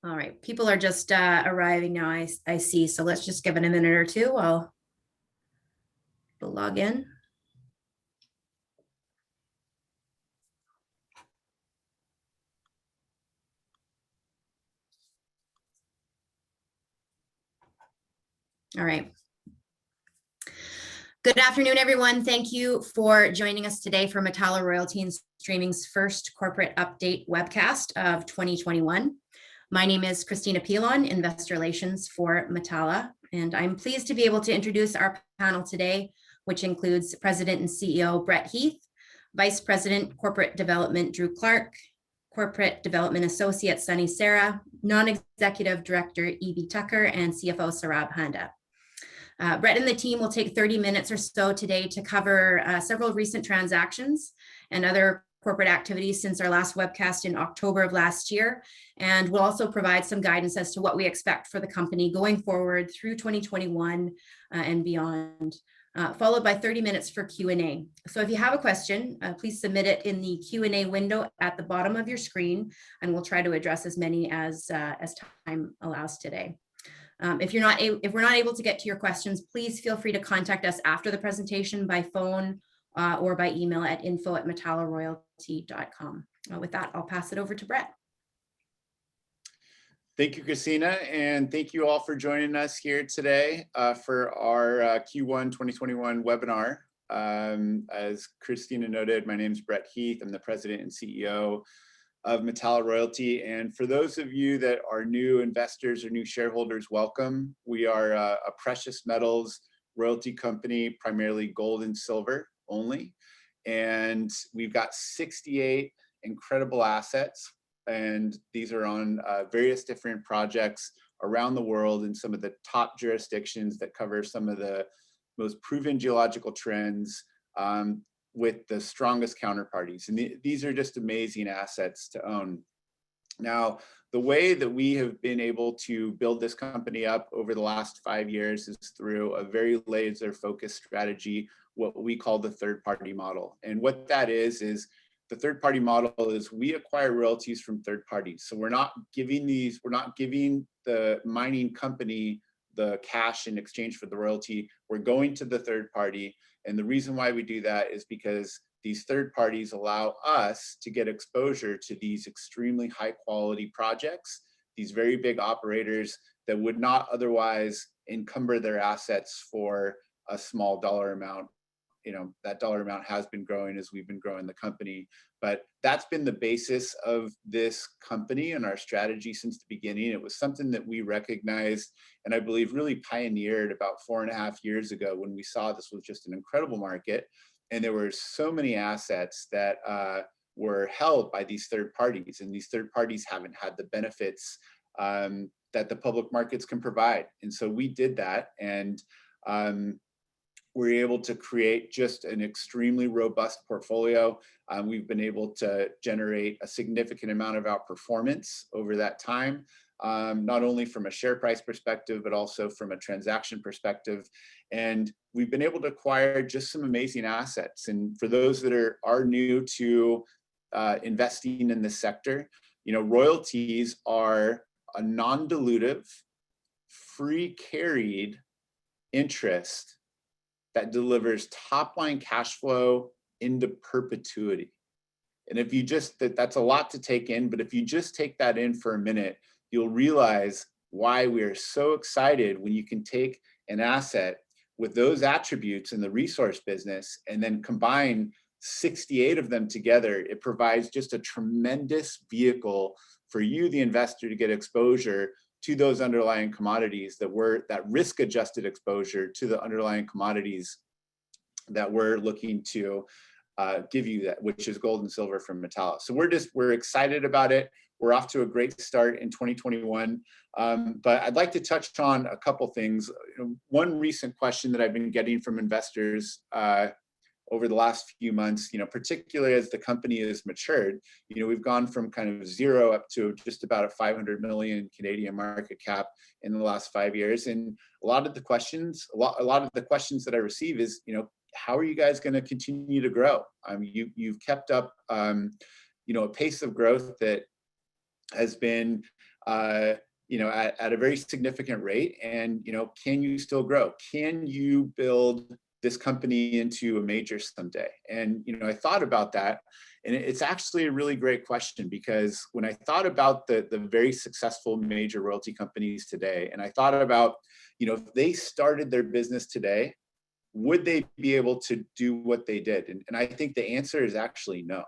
All right, people are just arriving now, I see. So let's just give it a minute or two while we'll log in. All right. Good afternoon, everyone. Thank you for joining us today for Metalla Royalty and Streaming's first corporate update webcast of 2021. My name is Kristina Pillon, Investor Relations for Metalla, and I'm pleased to be able to introduce our panel today, which includes President and CEO Brett Heath, Vice President Corporate Development Drew Clark, Corporate Development Associate Sunny Sara, Non-Executive Director Evie Tucker, and CFO Saurabh Handa. Brett and the team will take 30 minutes or so today to cover several recent transactions and other corporate activities since our last webcast in October of last year. And we'll also provide some guidance as to what we expect for the company going forward through 2021 and beyond, followed by 30 minutes for Q&A. So if you have a question, please submit it in the Q&A window at the bottom of your screen, and we'll try to address as many as time allows today. If we're not able to get to your questions, please feel free to contact us after the presentation by phone or by email at info@metallaroyalty.com. With that, I'll pass it over to Brett. Thank you, Kristina, and thank you all for joining us here today for our Q1 2021 webinar. As Kristina noted, my name is Brett Heath. I'm the President and CEO of Metalla Royalty. And for those of you that are new investors or new shareholders, welcome. We are a precious metals royalty company, primarily gold and silver only. And we've got 68 incredible assets. And these are on various different projects around the world in some of the top jurisdictions that cover some of the most proven geological trends, with the strongest counterparties. And these are just amazing assets to own. Now, the way that we have been able to build this company up over the last 5 years is through a very laser-focused strategy, what we call the third-party model. And what that is the third-party model is we acquire royalties from third parties. So we're not giving the mining company the cash in exchange for the royalty. We're going to the third party. And the reason why we do that is because these third parties allow us to get exposure to these extremely high quality projects, these very big operators that would not otherwise encumber their assets for a small dollar amount. You know, that dollar amount has been growing as we've been growing the company, but that's been the basis of this company and our strategy since the beginning. It was something that we recognized and I believe really pioneered about 4.5 years ago when we saw this was just an incredible market. And there were so many assets that were held by these third parties, and these third parties haven't had the benefits that the public markets can provide. And so we did that, and we're able to create just an extremely robust portfolio. We've been able to generate a significant amount of outperformance over that time, not only from a share price perspective, but also from a transaction perspective. And we've been able to acquire just some amazing assets. And for those that are new to investing in this sector, you know, royalties are a non-dilutive, free carried interest that delivers top line cash flow into perpetuity. And if you just, that's a lot to take in, but if you just take that in for a minute, you'll realize why we are so excited when you can take an asset with those attributes in the resource business and then combine 68 of them together. It provides just a tremendous vehicle for you, the investor, to get exposure to those underlying commodities that risk adjusted exposure to the underlying commodities that we're looking to give you, that, which is gold and silver from Metalla. So we're excited about it. We're off to a great start in 2021. But I'd like to touch on a couple things. One recent question that I've been getting from investors over the last few months, particularly as the company has matured, we've gone from kind of zero up to just about a 500 million Canadian market cap in the last 5 years. And a lot of the questions that I receive is, how are you guys going to continue to grow? You've kept up, a pace of growth that has been at a very significant rate? And, can you still grow? Can you build this company into a major someday? And, I thought about that, and it's actually a really great question, because when I thought about the very successful major royalty companies today, and I thought about, if they started their business today, would they be able to do what they did? And I think the answer is actually no.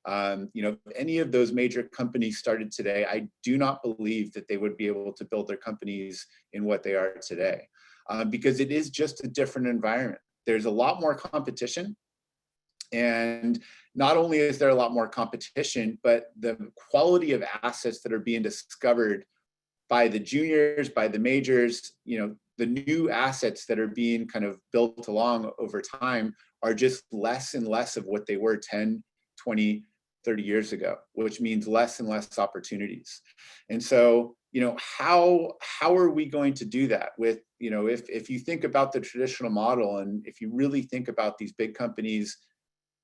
If any of those major companies started today, I do not believe that they would be able to build their companies in what they are today, because it is just a different environment. There's a lot more competition. And not only is there a lot more competition, but the quality of assets that are being discovered by the juniors, by the majors, the new assets that are being kind of built along over time are just less and less of what they were 10, 20, 30 years ago, which means less and less opportunities. And so, how are we going to do that with, if you think about the traditional model, and if you really think about these big companies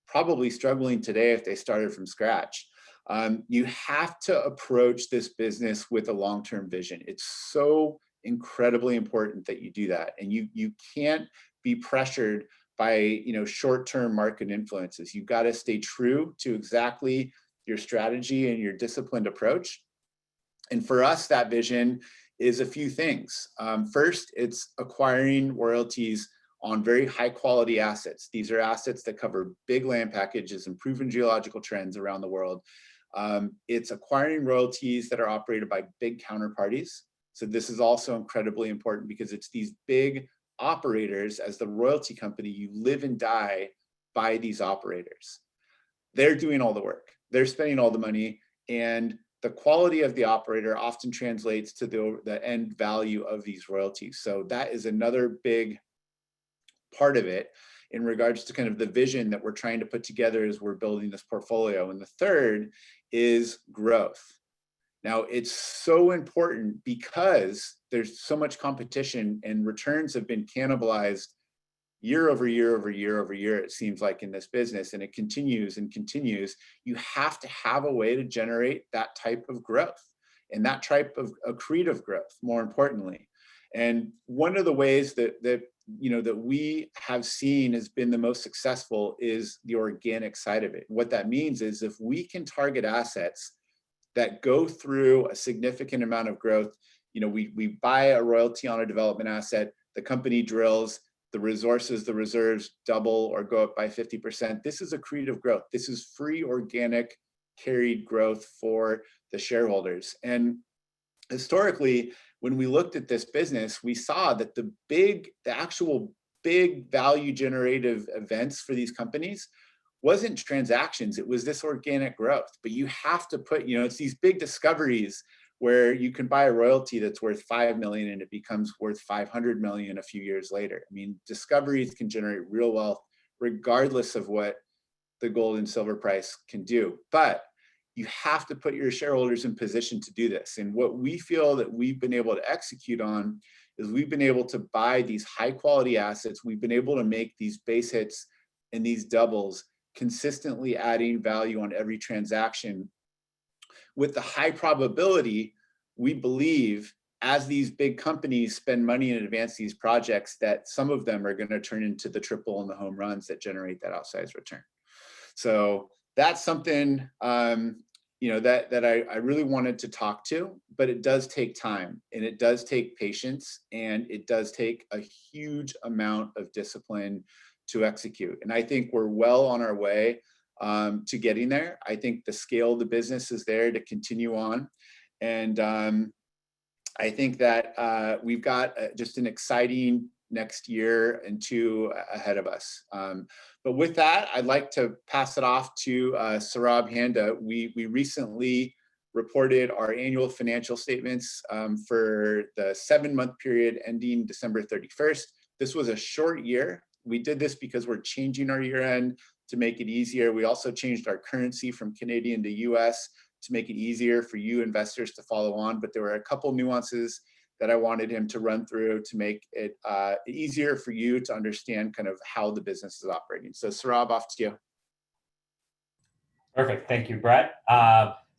probably struggling today if they started from scratch, you have to approach this business with a long-term vision. It's so incredibly important that you do that. And you can't be pressured by short-term market influences. You've got to stay true to exactly your strategy and your disciplined approach. And for us, that vision is a few things. First, it's acquiring royalties on very high quality assets. These are assets that cover big land packages and proven geological trends around the world. It's acquiring royalties that are operated by big counterparties. So this is also incredibly important, because it's these big operators. As the royalty company, you live and die by these operators. They're doing all the work, they're spending all the money, and the quality of the operator often translates to the end value of these royalties. So that is another big part of it in regards to kind of the vision that we're trying to put together as we're building this portfolio. And the third is growth. Now, it's so important because there's so much competition, and returns have been cannibalized year over year over year over year, it seems like, in this business, and it continues and continues. You have to have a way to generate that type of growth, and that type of accretive growth, more importantly. And one of the ways that we have seen has been the most successful is the organic side of it. What that means is, if we can target assets that go through a significant amount of growth, we buy a royalty on a development asset, the company drills, the reserves double or go up by 50%. This is accretive growth. This is free organic carried growth for the shareholders. And historically, when we looked at this business, we saw that the actual big value generative events for these companies wasn't transactions, it was this organic growth. But you have to put, it's these big discoveries where you can buy a royalty that's worth 5 million and it becomes worth 500 million a few years later. I mean, discoveries can generate real wealth regardless of what the gold and silver price can do. But you have to put your shareholders in position to do this. And what we feel that we've been able to execute on is we've been able to buy these high quality assets. We've been able to make these base hits and these doubles, consistently adding value on every transaction with the high probability, we believe, as these big companies spend money and advance these projects, that some of them are going to turn into the triple and the home runs that generate that outsized return. So that's something that I really wanted to talk to, but it does take time, and it does take patience, and it does take a huge amount of discipline to execute. And I think we're well on our way to getting there. I think the scale of the business is there to continue on. And I think that we've got just an exciting next year and two ahead of us. But with that, I'd like to pass it off to Saurabh Handa. We recently reported our annual financial statements for the 7-month period ending December 31st. This was a short year. We did this because we're changing our year end to make it easier. We also changed our currency from Canadian to US to make it easier for you investors to follow on. But there were a couple nuances that I wanted him to run through to make it easier for you to understand kind of how the business is operating. So Saurabh, off to you. Perfect. Thank you, Brett.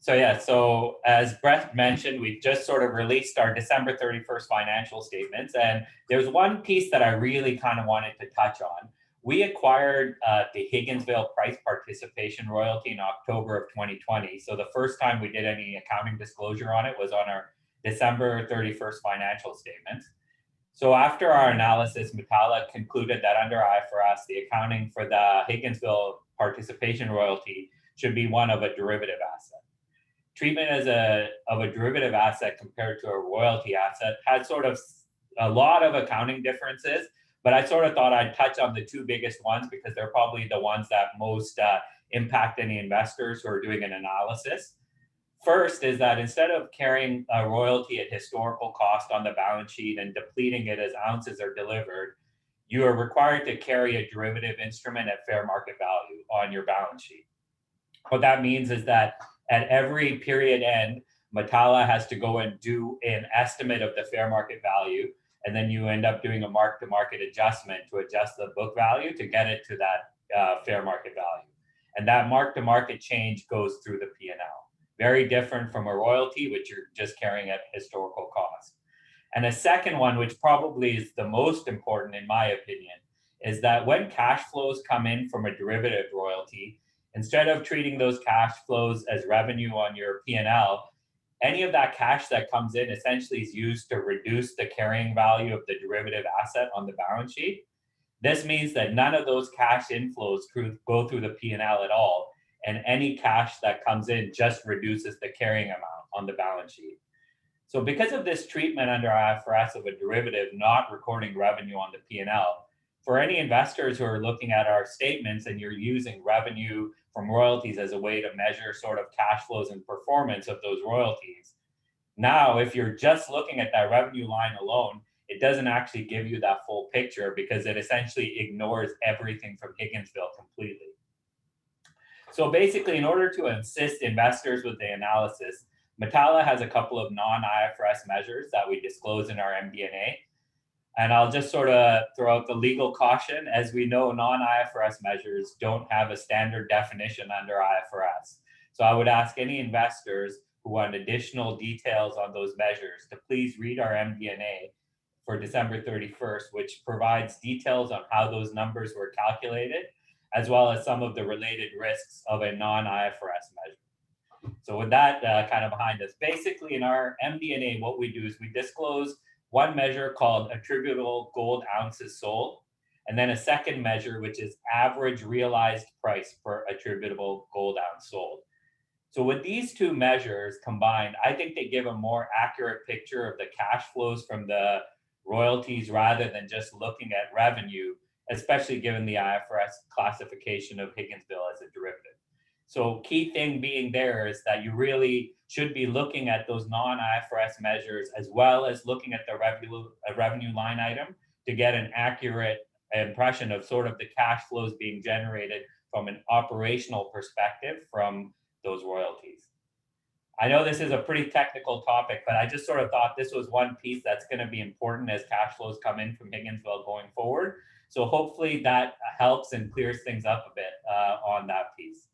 So as Brett mentioned, we've just sort of released our December 31st financial statements. And there's one piece that I really kind of wanted to touch on. We acquired the Higginsville price participation royalty in October of 2020. So the first time we did any accounting disclosure on it was on our December 31st financial statements. So after our analysis, Metalla concluded that under IFRS, the accounting for the Higginsville participation royalty should be one of a derivative asset. Treatment of a derivative asset compared to a royalty asset had sort of a lot of accounting differences, but I sort of thought I'd touch on the two biggest ones because they're probably the ones that most impact any investors who are doing an analysis. First is that instead of carrying a royalty at historical cost on the balance sheet and depleting it as ounces are delivered, you are required to carry a derivative instrument at fair market value on your balance sheet. What that means is that at every period end, Metalla has to go and do an estimate of the fair market value, and then you end up doing a mark-to-market adjustment to adjust the book value to get it to that fair market value. And that mark-to-market change goes through the P&L. Very different from a royalty, which you're just carrying at historical cost. And a second one, which probably is the most important in my opinion, is that when cash flows come in from a derivative royalty, instead of treating those cash flows as revenue on your P&L, any of that cash that comes in essentially is used to reduce the carrying value of the derivative asset on the balance sheet. This means that none of those cash inflows go through the P&L at all, and any cash that comes in just reduces the carrying amount on the balance sheet. So because of this treatment under IFRS of a derivative not recording revenue on the P&L, for any investors who are looking at our statements and you're using revenue from royalties as a way to measure sort of cash flows and performance of those royalties, now if you're just looking at that revenue line alone, it doesn't actually give you that full picture because it essentially ignores everything from Higginsville completely. So basically, in order to assist investors with the analysis, Metalla has a couple of non-IFRS measures that we disclose in our MD&A. And I'll just sort of throw out the legal caution. As we know, non-IFRS measures don't have a standard definition under IFRS. So I would ask any investors who want additional details on those measures to please read our MD&A for December 31st, which provides details on how those numbers were calculated, as well as some of the related risks of a non-IFRS measure. So with that kind of behind us, basically in our MD&A, what we do is we disclose one measure called attributable gold ounces sold, and then a second measure, which is average realized price per attributable gold ounce sold. So with these two measures combined, I think they give a more accurate picture of the cash flows from the royalties rather than just looking at revenue, especially given the IFRS classification of Higginsville as a derivative. So key thing being there is that you really should be looking at those non-IFRS measures as well as looking at the revenue line item to get an accurate impression of sort of the cash flows being generated from an operational perspective from those royalties. I know this is a pretty technical topic, but I just sort of thought this was one piece that's going to be important as cash flows come in from Higginsville going forward. So hopefully that helps and clears things up a bit on that piece.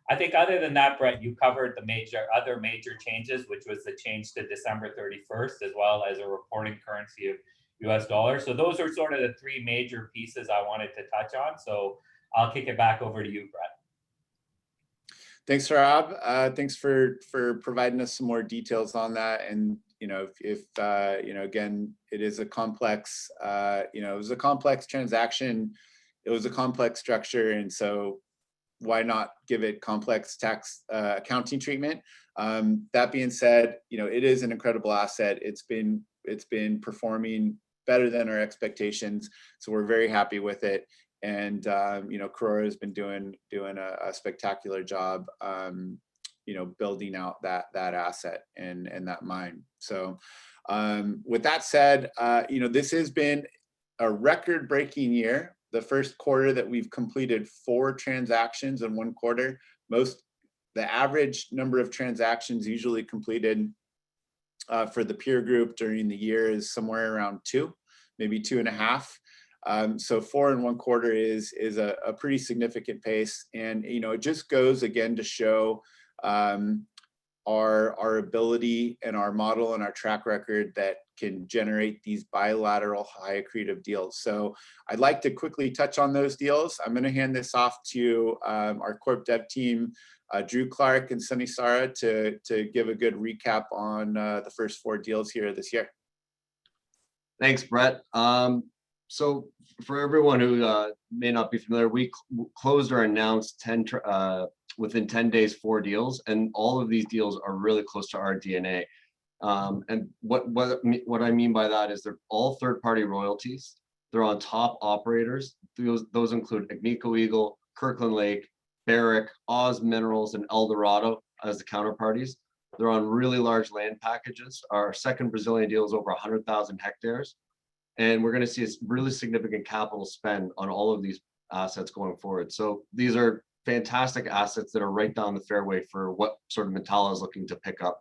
I think other than that, Brett, you covered the other major changes, which was the change to December 31st, as well as a reporting currency of US dollars. So those are sort of the three major pieces I wanted to touch on. So I'll kick it back over to you, Brett. Thanks, Saurabh. Thanks for providing us some more details on that. And if again, it is a complex, it was a complex transaction. It was a complex structure, and so why not give it complex tax accounting treatment? That being said, it is an incredible asset. It's been performing better than our expectations, so we're very happy with it. And Karora has been doing a spectacular job, building out that asset and that mine. So with that said, this has been a record-breaking year. The first quarter that we've completed 4 transactions in one quarter. The average number of transactions usually completed for the peer group during the year is somewhere around 2, maybe 2.5. So 4 in one quarter is a pretty significant pace, and it just goes again to show our ability and our model and our track record that can generate these bilateral high accretive deals. So I'd like to quickly touch on those deals. I'm going to hand this off to our corp dev team, Drew Clark and Sunny Sara, to give a good recap on the first 4 deals here this year. Thanks, Brett. So for everyone who may not be familiar, we closed or announced within 10 days 4 deals, and all of these deals are really close to our DNA. And what I mean by that is they're all third-party royalties. They're on top operators. Those include Agnico Eagle, Kirkland Lake, Barrick, Oz Minerals, and Eldorado as the counterparties. They're on really large land packages. Our second Brazilian deal is over 100,000 hectares. And we're going to see a really significant capital spend on all of these assets going forward. So these are fantastic assets that are right down the fairway for what sort of Metalla is looking to pick up.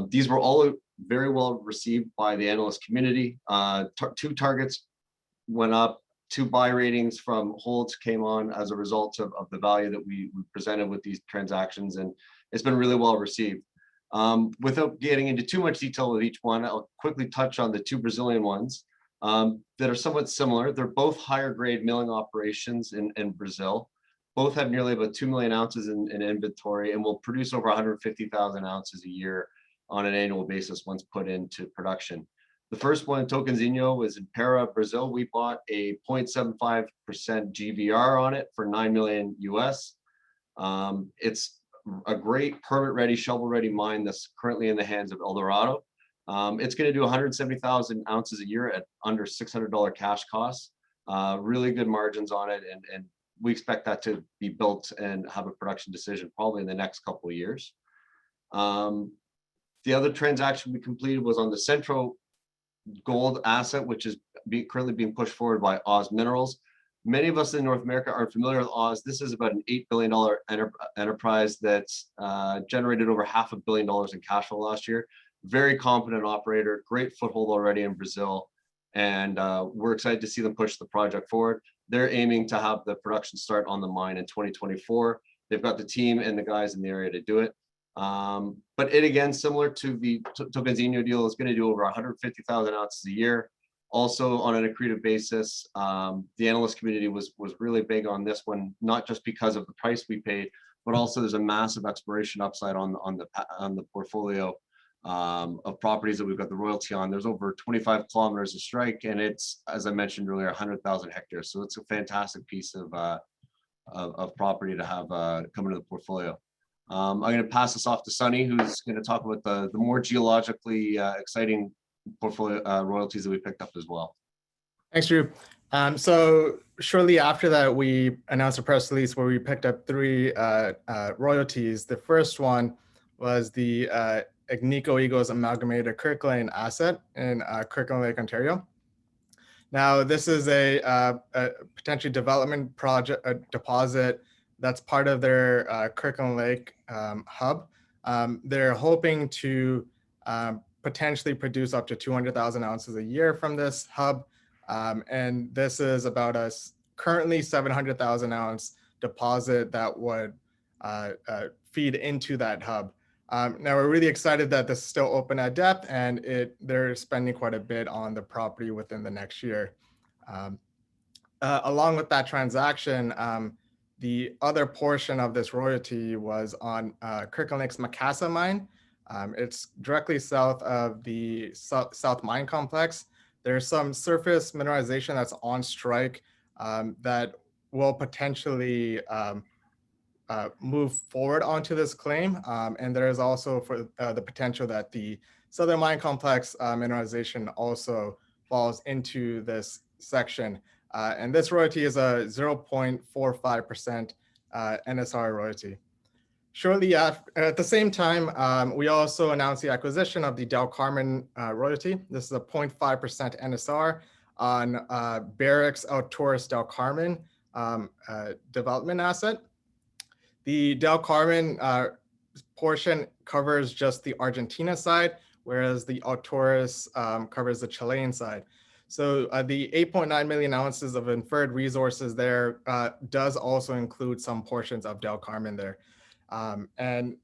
These were all very well received by the analyst community. 2 targets went up, 2 buy ratings from holds came on as a result of the value that we presented with these transactions, and it's been really well received. Without getting into too much detail with each one, I'll quickly touch on the 2 Brazilian ones that are somewhat similar. They're both higher grade milling operations in Brazil. Both have nearly about 2 million ounces in inventory and will produce over 150,000 ounces a year on an annual basis once put into production. The first one, Tocantinho, was in Para, Brazil. We bought a 0.75% GVR on it for $9 million US. It's a great permit-ready, shovel-ready mine that's currently in the hands of Eldorado. It's going to do 170,000 ounces a year at under $600 cash costs. Really good margins on it, and we expect that to be built and have a production decision probably in the next couple of years. The other transaction we completed was on the Centro Gold asset, which is currently being pushed forward by Oz Minerals. Many of us in North America are familiar with Oz. This is about an $8 billion enterprise that's generated over $500 million in cash flow last year. Very competent operator, great foothold already in Brazil, and we're excited to see them push the project forward. They're aiming to have the production start on the mine in 2024. They've got the team and the guys in the area to do it. But it, again, similar to the Tocantinho deal, is going to do over 150,000 ounces a year. Also on an accretive basis. The analyst community was really big on this one, not just because of the price we paid, but also there's a massive exploration upside on the portfolio of properties that we've got the royalty on. There's over 25 kilometers of strike, and it's, as I mentioned earlier, 100,000 hectares. So it's a fantastic piece of property to have come into the portfolio. I'm going to pass this off to Sunny, who's going to talk about the more geologically exciting portfolio royalties that we picked up as well. Thanks, Drew. So shortly after that, we announced a press release where we picked up 3 royalties. The first one was the Agnico Eagle's amalgamated Kirkland asset in Kirkland Lake, Ontario. Now, this is a potentially development project deposit that's part of their Kirkland Lake hub. They're hoping to potentially produce up to 200,000 ounces a year from this hub. And this is about a currently 700,000 ounce deposit that would feed into that hub. Now we're really excited that this is still open at depth, and they're spending quite a bit on the property within the next year. Along with that transaction, the other portion of this royalty was on Kirkland Lake's Macassa mine. It's directly south of the South Mine Complex. There's some surface mineralization that's on strike that will potentially move forward onto this claim. And there is also for the potential that the Southern Mine Complex mineralization also falls into this section. And this royalty is a 0.45% NSR royalty. Shortly after, at the same time, we also announced the acquisition of the Del Carmen royalty. This is a 0.5% NSR on Barrick's Alturas Del Carmen development asset. The Del Carmen portion covers just the Argentina side, whereas the Alturas covers the Chilean side. So the 8.9 million ounces of inferred resources there does also include some portions of Del Carmen there. And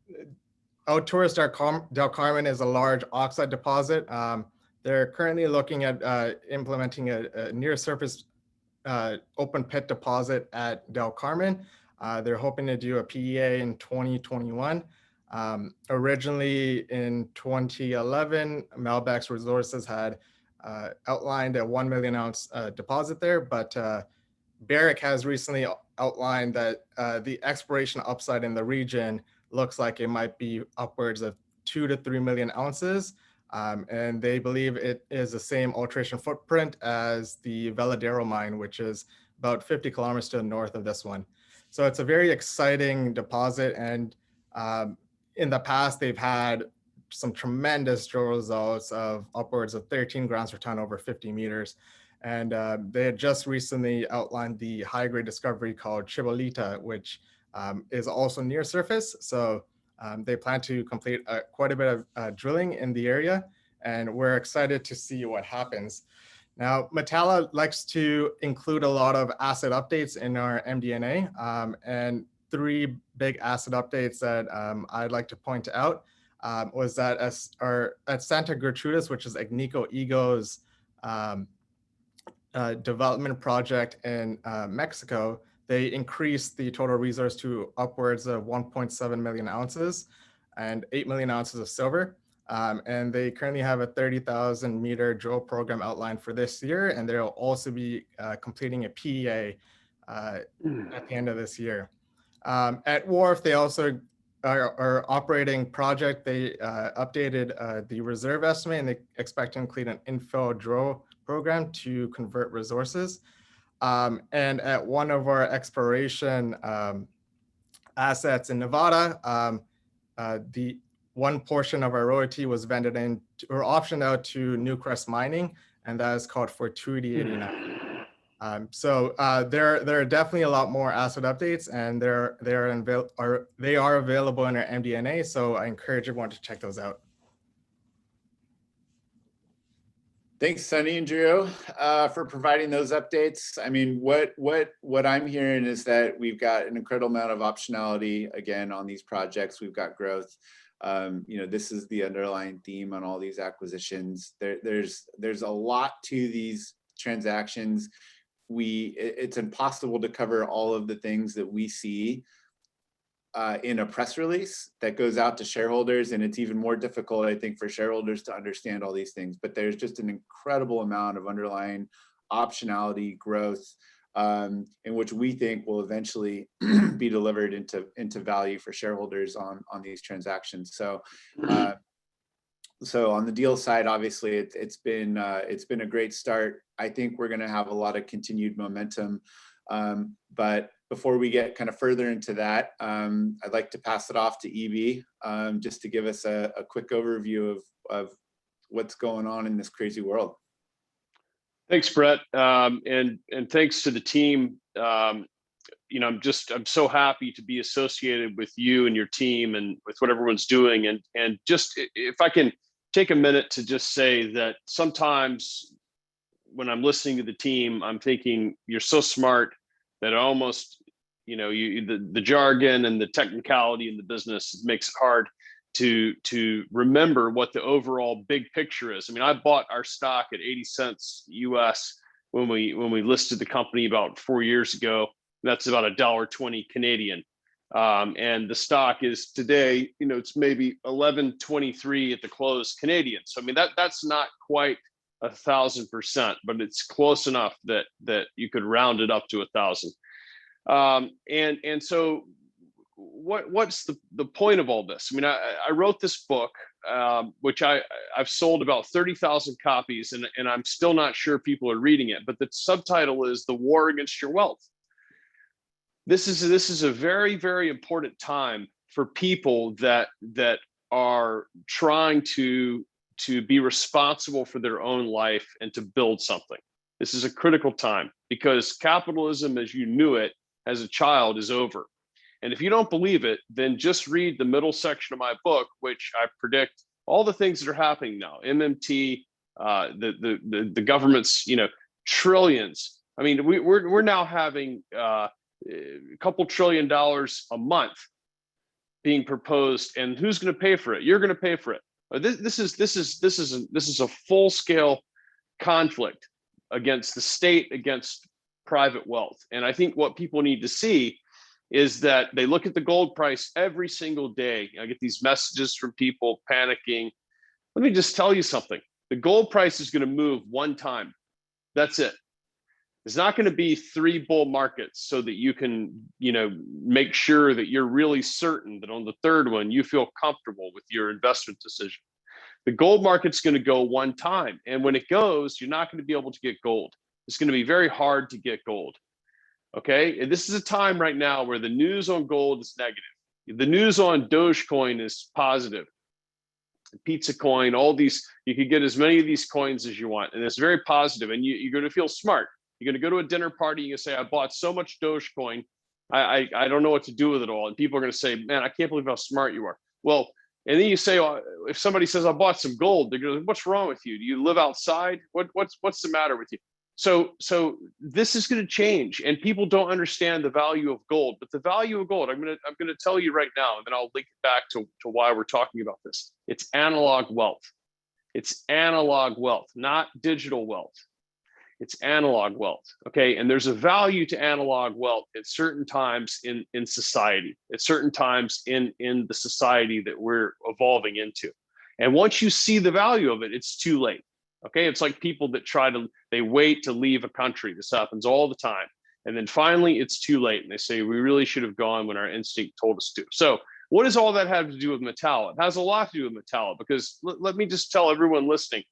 out towards Del Carmen is a large oxide deposit. They're currently looking at implementing a near surface open pit deposit at Del Carmen. They're hoping to do a PEA in 2021. Originally in 2011, Malbex Resources had outlined a 1 million ounce deposit there, but Barrick has recently outlined that the exploration upside in the region looks like it might be upwards of 2 to 3 million ounces. And they believe it is the same alteration footprint as the Veladero mine, which is about 50 kilometers to the north of this one. So it's a very exciting deposit. And in the past, they've had some tremendous drill results of upwards of 13 grams per ton over 50 meters. And they had just recently outlined the high-grade discovery called Chibolita, which is also near surface. So they plan to complete quite a bit of drilling in the area, and we're excited to see what happens. Now, Metalla likes to include a lot of asset updates in our MD&A, and three big asset updates that I'd like to point out was that at Santa Gertrudis, which is Agnico Eagle's development project in Mexico, they increased the total resource to upwards of 1.7 million ounces and 8 million ounces of silver. And they currently have a 30,000 meter drill program outlined for this year. And they'll also be completing a PEA at the end of this year. At Wharf, they also are operating project. They updated the reserve estimate, and they expect to complete an infill drill program to convert resources. And at one of our exploration assets in Nevada, the one portion of our royalty was vended in or optioned out to Newcrest Mining, and that is called Fortuity 89. So there are definitely a lot more asset updates, and they are available in our MD&A. So I encourage everyone to check those out. Thanks, Sonny and Drew, for providing those updates. I mean, what I'm hearing is that we've got an incredible amount of optionality again on these projects. We've got growth. This is the underlying theme on all these acquisitions. There's a lot to these transactions. It's impossible to cover all of the things that we see in a press release that goes out to shareholders, and it's even more difficult, I think, for shareholders to understand all these things. But there's just an incredible amount of underlying optionality growth, in which we think will eventually be delivered into value for shareholders on these transactions. So on the deal side, obviously, it's been a great start. I think we're going to have a lot of continued momentum. But before we get kind of further into that, I'd like to pass it off to EB, just to give us a quick overview of what's going on in this crazy world. Thanks, Brett, and thanks to the team. I'm so happy to be associated with you and your team and with what everyone's doing. And just if I can take a minute to just say that sometimes when I'm listening to the team, I'm thinking you're so smart that almost, the jargon and the technicality in the business makes it hard to remember what the overall big picture is. I mean, I bought our stock at 80 cents US when we listed the company about 4 years ago. That's about $1.20 Canadian. And the stock is today, it's maybe 11.23 at the close Canadian. So I mean, that's not quite 1,000%, but it's close enough that you could round it up to 1,000. And so what's the point of all this? I mean, I wrote this book, which I've sold about 30,000 copies, and I'm still not sure people are reading it, but the subtitle is The War Against Your Wealth. This is a very, very important time for people that are trying to be responsible for their own life and to build something. This is a critical time because capitalism as you knew it as a child is over. And if you don't believe it, then just read the middle section of my book, which I predict all the things that are happening now. MMT, the government's, trillions. I mean, we're now having a couple $1 trillion a month being proposed, and who's going to pay for it? You're going to pay for it. This is a full-scale conflict against the state, against private wealth. And I think what people need to see is that they look at the gold price every single day. I get these messages from people panicking. Let me just tell you something. The gold price is going to move one time. That's it. It's not going to be 3 bull markets so that you can, make sure that you're really certain that on the 3rd one, you feel comfortable with your investment decision. The gold market's going to go one time. And when it goes, you're not going to be able to get gold. It's going to be very hard to get gold. Okay. And this is a time right now where the news on gold is negative. The news on Dogecoin is positive. Pizza coin, all these, you can get as many of these coins as you want. And it's very positive, and you're going to feel smart. You're going to go to a dinner party, you say, I bought so much Dogecoin, I don't know what to do with it all. And people are going to say, man, I can't believe how smart you are. Well, and then you say, if somebody says, I bought some gold, they're going to, what's wrong with you? Do you live outside? What's the matter with you? So this is going to change, and people don't understand the value of gold. But the value of gold, I'm going to tell you right now, and then I'll link it back to why we're talking about this. It's analog wealth. It's analog wealth, not digital wealth. It's analog wealth. Okay, and there's a value to analog wealth at certain times in society, at certain times in the society that we're evolving into. And once you see the value of it, it's too late. Okay, it's like people that they wait to leave a country. This happens all the time. And then finally, it's too late. And they say, we really should have gone when our instinct told us to. So what does all that have to do with Metalla? It has a lot to do with Metalla, because let me just tell everyone listening,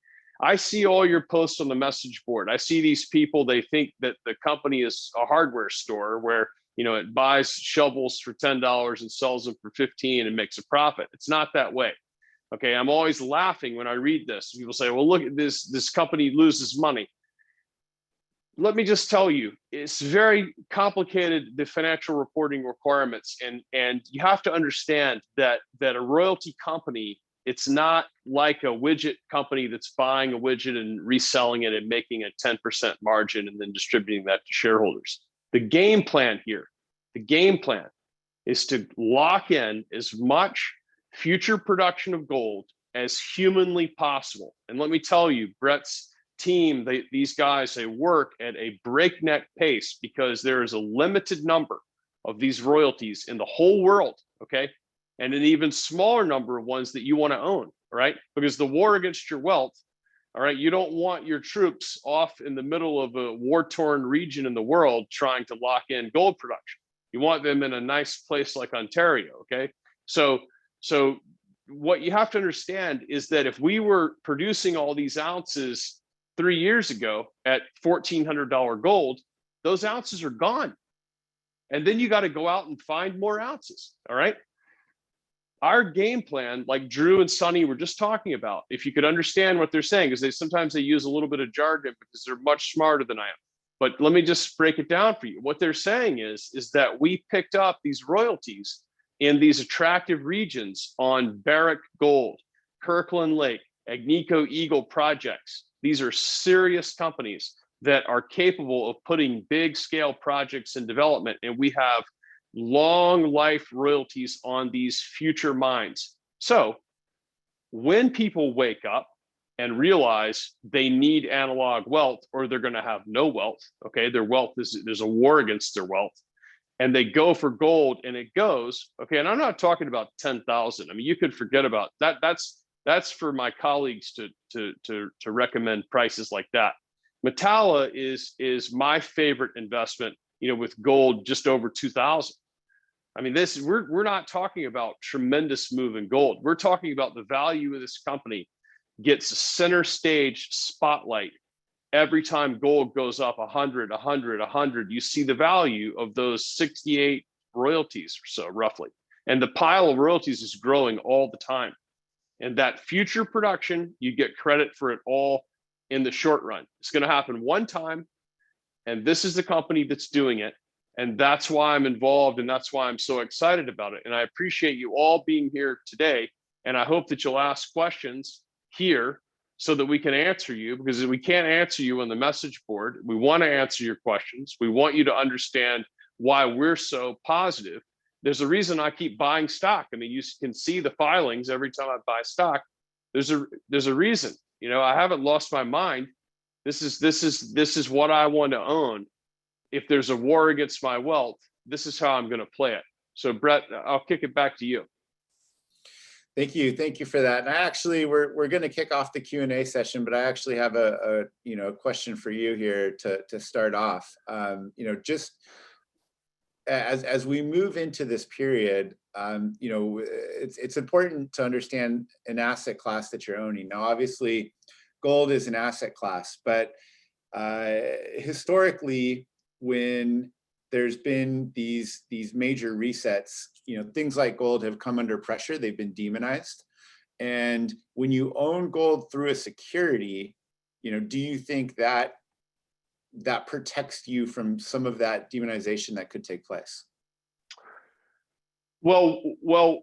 I see all your posts on the message board. I see these people, they think that the company is a hardware store where, it buys shovels for $10 and sells them for $15 and makes a profit. It's not that way. Okay, I'm always laughing when I read this. People say, well, look at this company loses money. Let me just tell you, it's very complicated, the financial reporting requirements. And you have to understand that a royalty company, it's not like a widget company that's buying a widget and reselling it and making a 10% margin and then distributing that to shareholders. The game plan here, is to lock in as much future production of gold as humanly possible. And let me tell you, Brett's team, these guys, they work at a breakneck pace because there is a limited number of these royalties in the whole world, okay? And an even smaller number of ones that you want to own, right? Because the war against your wealth, all right, you don't want your troops off in the middle of a war-torn region in the world trying to lock in gold production. You want them in a nice place like Ontario, okay? So what you have to understand is that if we were producing all these ounces 3 years ago at $1,400 gold, those ounces are gone. And then you got to go out and find more ounces, all right? Our game plan, like Drew and Sonny were just talking about, if you could understand what they're saying, because sometimes they use a little bit of jargon because they're much smarter than I am. But let me just break it down for you. What they're saying is that we picked up these royalties in these attractive regions on Barrick Gold, Kirkland Lake, Agnico Eagle projects. These are serious companies that are capable of putting big scale projects in development. And we have long life royalties on these future mines. So when people wake up and realize they need analog wealth, or they're going to have no wealth, okay, their wealth there's a war against their wealth, and they go for gold and it goes, okay, and I'm not talking about 10,000. I mean, you could forget about that. That's for my colleagues to recommend prices like that. Metalla is my favorite investment, with gold just over 2,000. I mean, we're not talking about tremendous move in gold. We're talking about the value of this company gets a center stage spotlight every time gold goes up 100, 100, 100. You see the value of those 68 royalties or so, roughly. And the pile of royalties is growing all the time. And that future production, you get credit for it all in the short run. It's going to happen one time, and this is the company that's doing it. And that's why I'm involved, and that's why I'm so excited about it. And I appreciate you all being here today. And I hope that you'll ask questions here so that we can answer you, because we can't answer you on the message board. We want to answer your questions. We want you to understand why we're so positive. There's a reason I keep buying stock. I mean, you can see the filings every time I buy stock. There's a reason. You know, I haven't lost my mind. This is what I want to own. If there's a war against my wealth, this is how I'm going to play it. So Brett, I'll kick it back to you. Thank you for that. And actually, we're going to kick off the Q&A session, but I actually have a question for you here to start off. Just as we move into this period, it's important to understand an asset class that you're owning. Now, obviously, gold is an asset class, but historically, when there's been these major resets, things like gold have come under pressure. They've been demonized. And when you own gold through a security, do you think that protects you from some of that demonization that could take place? Well,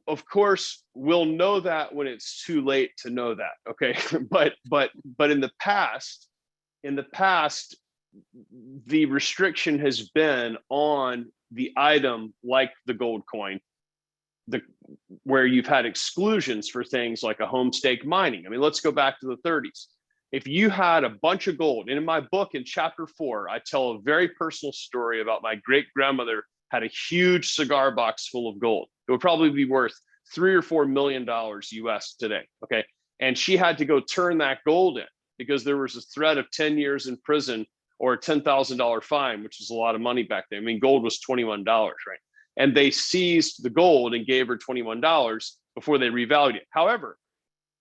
of course, we'll know that when it's too late to know that. Okay. but in the past, the restriction has been on the item like the gold coin, where you've had exclusions for things like a home stake mining. I mean, let's go back to the 30s. If you had a bunch of gold, and in my book in chapter 4, I tell a very personal story about my great grandmother had a huge cigar box full of gold. It would probably be worth $3 or $4 million US today. Okay. And she had to go turn that gold in because there was a threat of 10 years in prison or a $10,000 fine, which is a lot of money back then. I mean, gold was $21, right? And they seized the gold and gave her $21 before they revalued it. However,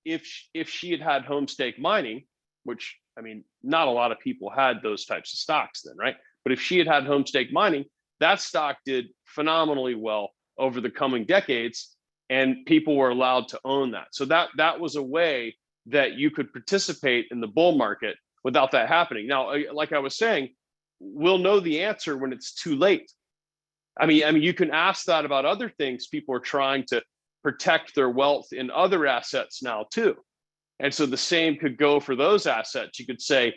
if she had had home stake mining, which, I mean, not a lot of people had those types of stocks then, right? But if she had had home stake mining, that stock did phenomenally well over the coming decades, and people were allowed to own that. So that was a way that you could participate in the bull market without that happening. Now, like I was saying, we'll know the answer when it's too late. I mean, you can ask that about other things. People are trying to protect their wealth in other assets now too. And so the same could go for those assets. You could say,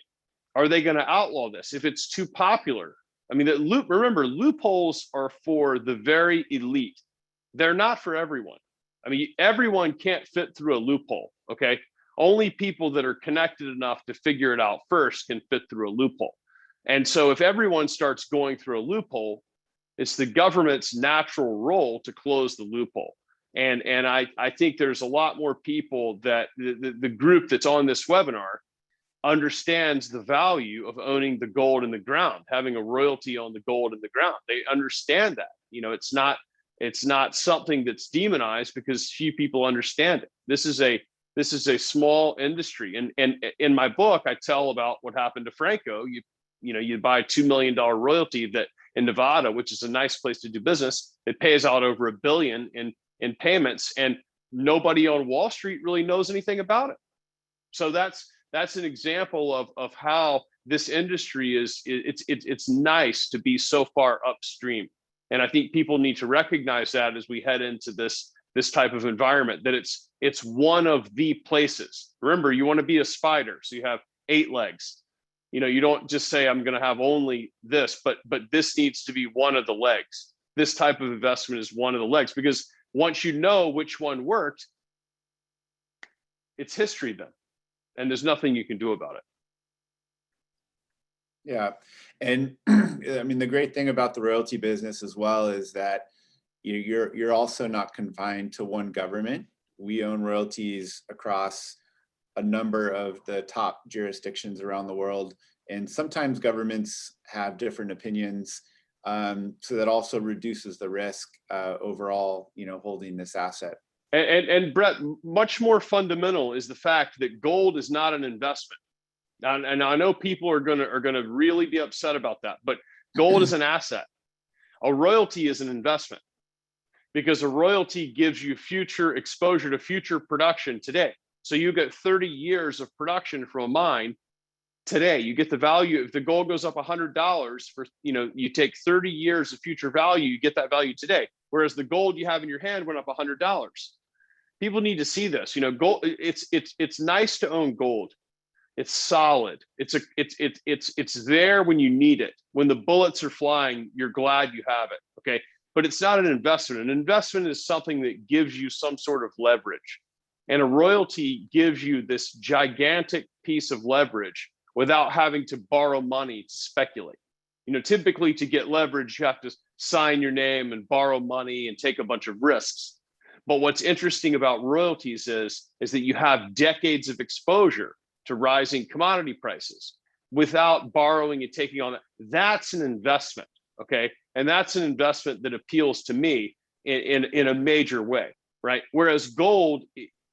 are they going to outlaw this? If it's too popular, I mean, remember, loopholes are for the very elite. They're not for everyone. I mean, everyone can't fit through a loophole, okay? Only people that are connected enough to figure it out first can fit through a loophole. And so if everyone starts going through a loophole, it's the government's natural role to close the loophole. And I think there's a lot more people that the group that's on this webinar understands the value of owning the gold in the ground, having a royalty on the gold in the ground. They understand that. It's not something that's demonized because few people understand it. This is a small industry. And in my book, I tell about what happened to Franco. You buy a $2 million royalty that in Nevada, which is a nice place to do business, it pays out over $1 billion in payments, and nobody on Wall Street really knows anything about it. So that's an example of how this industry it's nice to be so far upstream. And I think people need to recognize that as we head into this type of environment, that it's one of the places. Remember, you want to be a spider, so you have 8 legs. You don't just say, I'm going to have only this, but this needs to be one of the legs. This type of investment is one of the legs, because once you know which one worked, it's history then, and there's nothing you can do about it. Yeah. And I mean, the great thing about the royalty business as well is that you're also not confined to one government. We own royalties across a number of the top jurisdictions around the world. And sometimes governments have different opinions. So that also reduces the risk overall, holding this asset. And Brett, much more fundamental is the fact that gold is not an investment. And I know people are gonna really be upset about that, but gold is an asset. A royalty is an investment, because a royalty gives you future exposure to future production today. So you get 30 years of production from a mine today. You get the value. If the gold goes up $100 for, you take 30 years of future value, you get that value today. Whereas the gold you have in your hand went up $100. People need to see this. Gold. It's nice to own gold. It's solid. It's there when you need it. When the bullets are flying, you're glad you have it. Okay. but it's not an investment. An investment is something that gives you some sort of leverage. And a royalty gives you this gigantic piece of leverage without having to borrow money to speculate. You know, typically to get leverage, you have to sign your name and borrow money and take a bunch of risks. But what's interesting about royalties is that you have decades of exposure to rising commodity prices without borrowing and taking on that. That's an investment, okay? And that's an investment that appeals to me in a major way, right? Whereas gold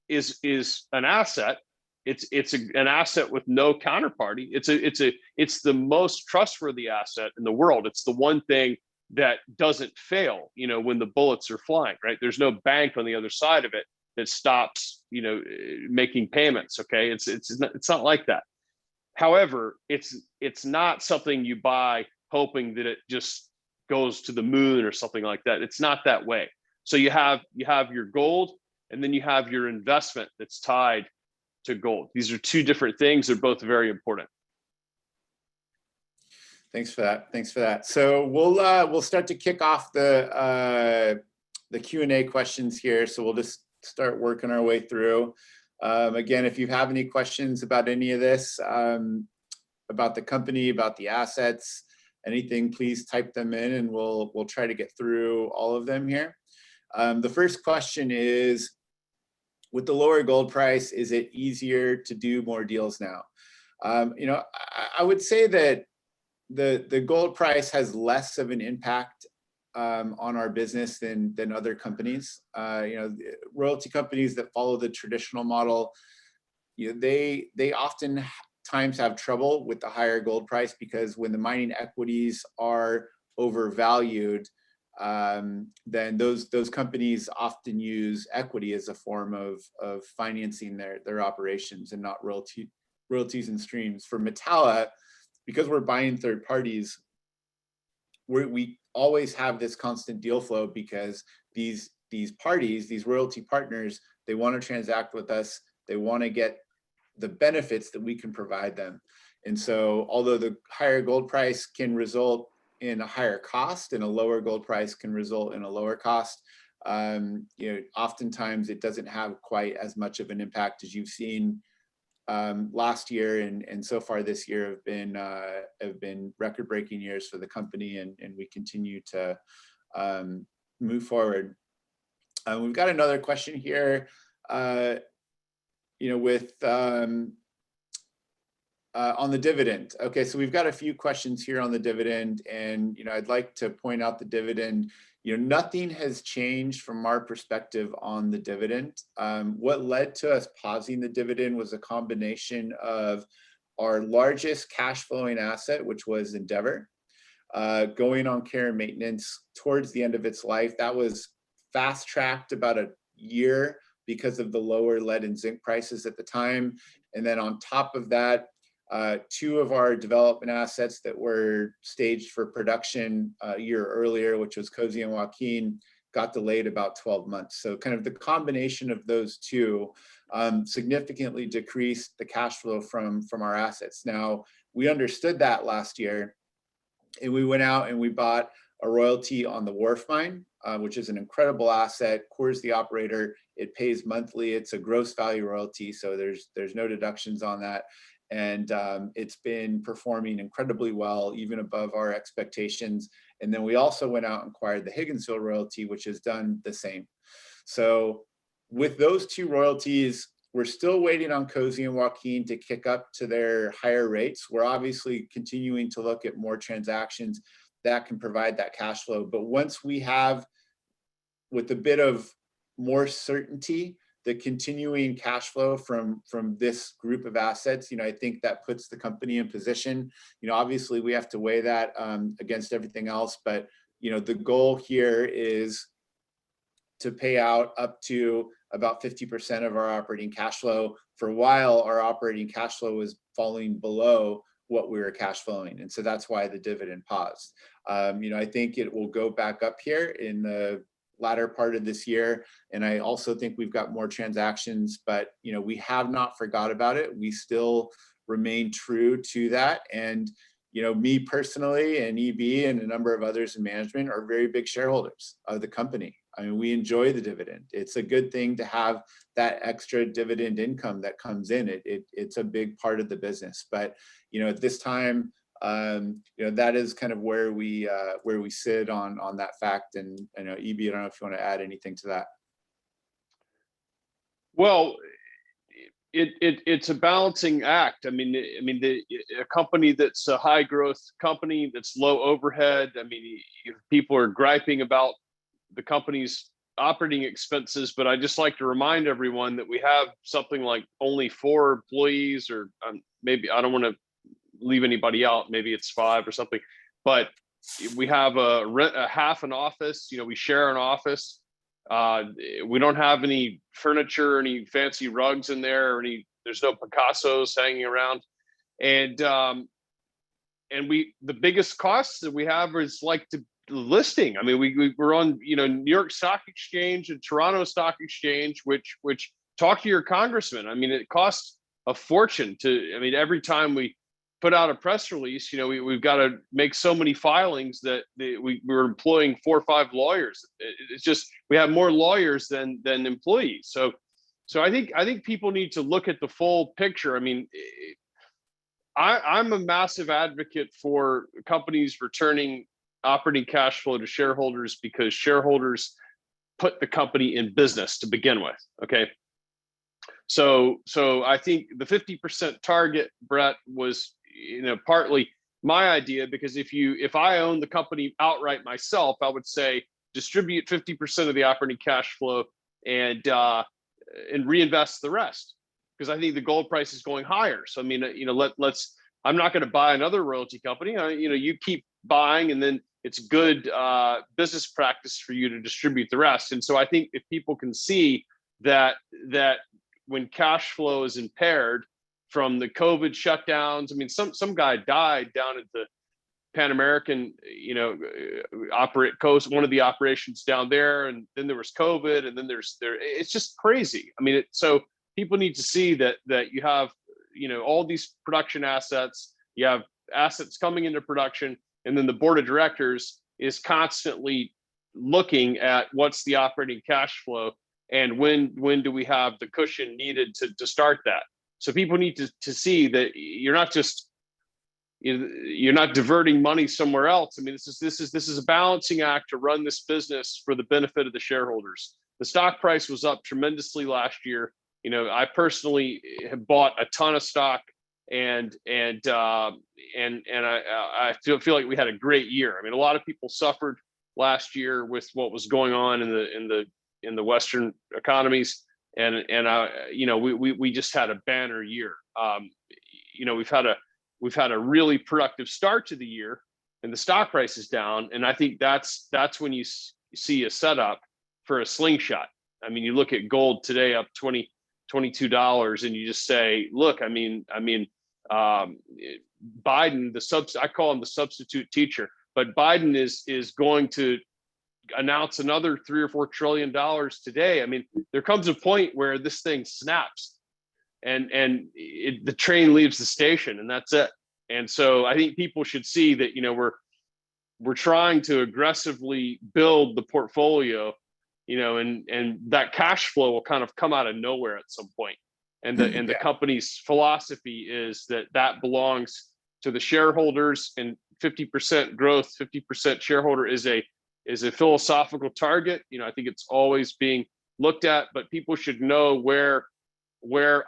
is an asset. It's an asset with no counterparty. It's the most trustworthy asset in the world. It's the one thing that doesn't fail, you know, when the bullets are flying, right? There's no bank on the other side of it that stops, you know, making payments. Okay, it's not like that. However, it's not something you buy hoping that it just goes to the moon or something like that. It's not that way. So you have your gold, and then you have your investment that's tied to gold. These are two different things. They're both very important. Thanks for that. Thanks for that. So we'll start to kick off the Q&A questions here. So we'll just start working our way through. Again, if you have any questions about any of this, about the company, about the assets, anything, please type them in, and we'll try to get through all of them here. The first question is, with the lower gold price, is it easier to do more deals now? You know, I would say that the gold price has less of an impact on our business than other companies. You know, royalty companies that follow the traditional model, you know, they often times have trouble with the higher gold price, because when the mining equities are overvalued, then those companies often use equity as a form of financing their operations, and not royalties and streams. For Metalla, because we're buying third parties, we always have this constant deal flow, because these parties, these royalty partners, they want to transact with us. They want to get the benefits that we can provide them. And so although the higher gold price can result in a higher cost, and a lower gold price can result in a lower cost, you know, oftentimes it doesn't have quite as much of an impact as you've seen last year and so far this year have been record-breaking years for the company, and we continue to move forward. We've got another question here, you know, with on the dividend. Okay, so we've got a few questions here on the dividend, and you know, I'd like to point out the dividend. You know, nothing has changed from our perspective on the dividend. What led to us pausing the dividend was a combination of our largest cash flowing asset, which was Endeavor, going on care and maintenance towards the end of its life. That was fast tracked about a year because of the lower lead and zinc prices at the time. And then on top of that, two of our development assets that were staged for production a year earlier, which was Cozy and Joaquin, got delayed about 12 months. So kind of the combination of those two significantly decreased the cash flow from our assets. Now, we understood that last year, and we went out and we bought a royalty on the Wharf mine, which is an incredible asset. Core's the operator. It pays monthly. It's a gross value royalty, so there's no deductions on that. And it's been performing incredibly well, even above our expectations. And then we also went out and acquired the Higginsville royalty, which has done the same. So with those two royalties, we're still waiting on Cozy and Joaquin to kick up to their higher rates. We're obviously continuing to look at more transactions that can provide that cash flow. But once we have, with a bit of more certainty, the continuing cash flow from this group of assets, you know, I think that puts the company in position. You know, obviously we have to weigh that against everything else, but you know, the goal here is to pay out up to about 50% of our operating cash flow. For a while, our operating cash flow was falling below what we were cash flowing, and so that's why the dividend paused. You know, I think it will go back up here in the latter part of this year, and I also think we've got more transactions, but you know, we have not forgot about it. We still remain true to that, and me personally and EB and a number of others in management are very big shareholders of the company. I mean, we enjoy the dividend. It's a good thing to have that extra dividend income that comes in. It's a big part of the business. But, at this time, that is kind of where we sit on that fact. And I know, EB, I don't know if you want to add anything to that. Well, it's a balancing act. I mean, a company that's a high growth company that's low overhead. I mean, people are griping about the company's operating expenses, but I just like to remind everyone that we have something like only 4 employees, or maybe, I don't want to leave anybody out, maybe it's 5 or something, but we have a half an office. We share an office. We don't have any furniture, any fancy rugs in there, or there's no Picassos hanging around. And the biggest costs that we have is like the listing. I mean, we're on, New York Stock Exchange and Toronto Stock Exchange, which talk to your congressman. I mean, it costs a fortune every time we put out a press release, we've got to make so many filings that we're employing 4 or 5 lawyers. It's just, we have more lawyers than employees. So I think people need to look at the full picture. I mean, I'm a massive advocate for companies returning operating cash flow to shareholders, because shareholders put the company in business to begin with. Okay. So I think the 50% target, Brett, was partly my idea, because if I own the company outright myself, I would say distribute 50% of the operating cash flow and reinvest the rest, because I think the gold price is going higher. So I mean, I'm not going to buy another royalty company. You keep buying, and then it's good business practice for you to distribute the rest. And so I think if people can see that when cash flow is impaired from the COVID shutdowns, I mean, some guy died down at the Pan American, one of the operations down there, and then there was COVID, and then it's just crazy. I mean, so people need to see that you have, all these production assets, you have assets coming into production, and then the board of directors is constantly looking at what's the operating cash flow, and when do we have the cushion needed to start that. So people need to see that you're not diverting money somewhere else. I mean, this is a balancing act to run this business for the benefit of the shareholders. The stock price was up tremendously last year. I personally have bought a ton of stock, and I feel like we had a great year. I mean, a lot of people suffered last year with what was going on in the Western economies. And we just had a banner year. We've had a really productive start to the year, and the stock price is down. And I think that's when you see a setup for a slingshot. I mean, you look at gold today up $22, and you just say, look, I mean, Biden, I call him the substitute teacher, but Biden is going to announce another $3 or $4 trillion today. I mean, there comes a point where this thing snaps, and the train leaves the station, and that's it. And so I think people should see that we're trying to aggressively build the portfolio, and that cash flow will kind of come out of nowhere at some point. And the company's philosophy is that belongs to the shareholders, and 50% growth, 50% shareholder is a philosophical target. I think it's always being looked at, but people should know where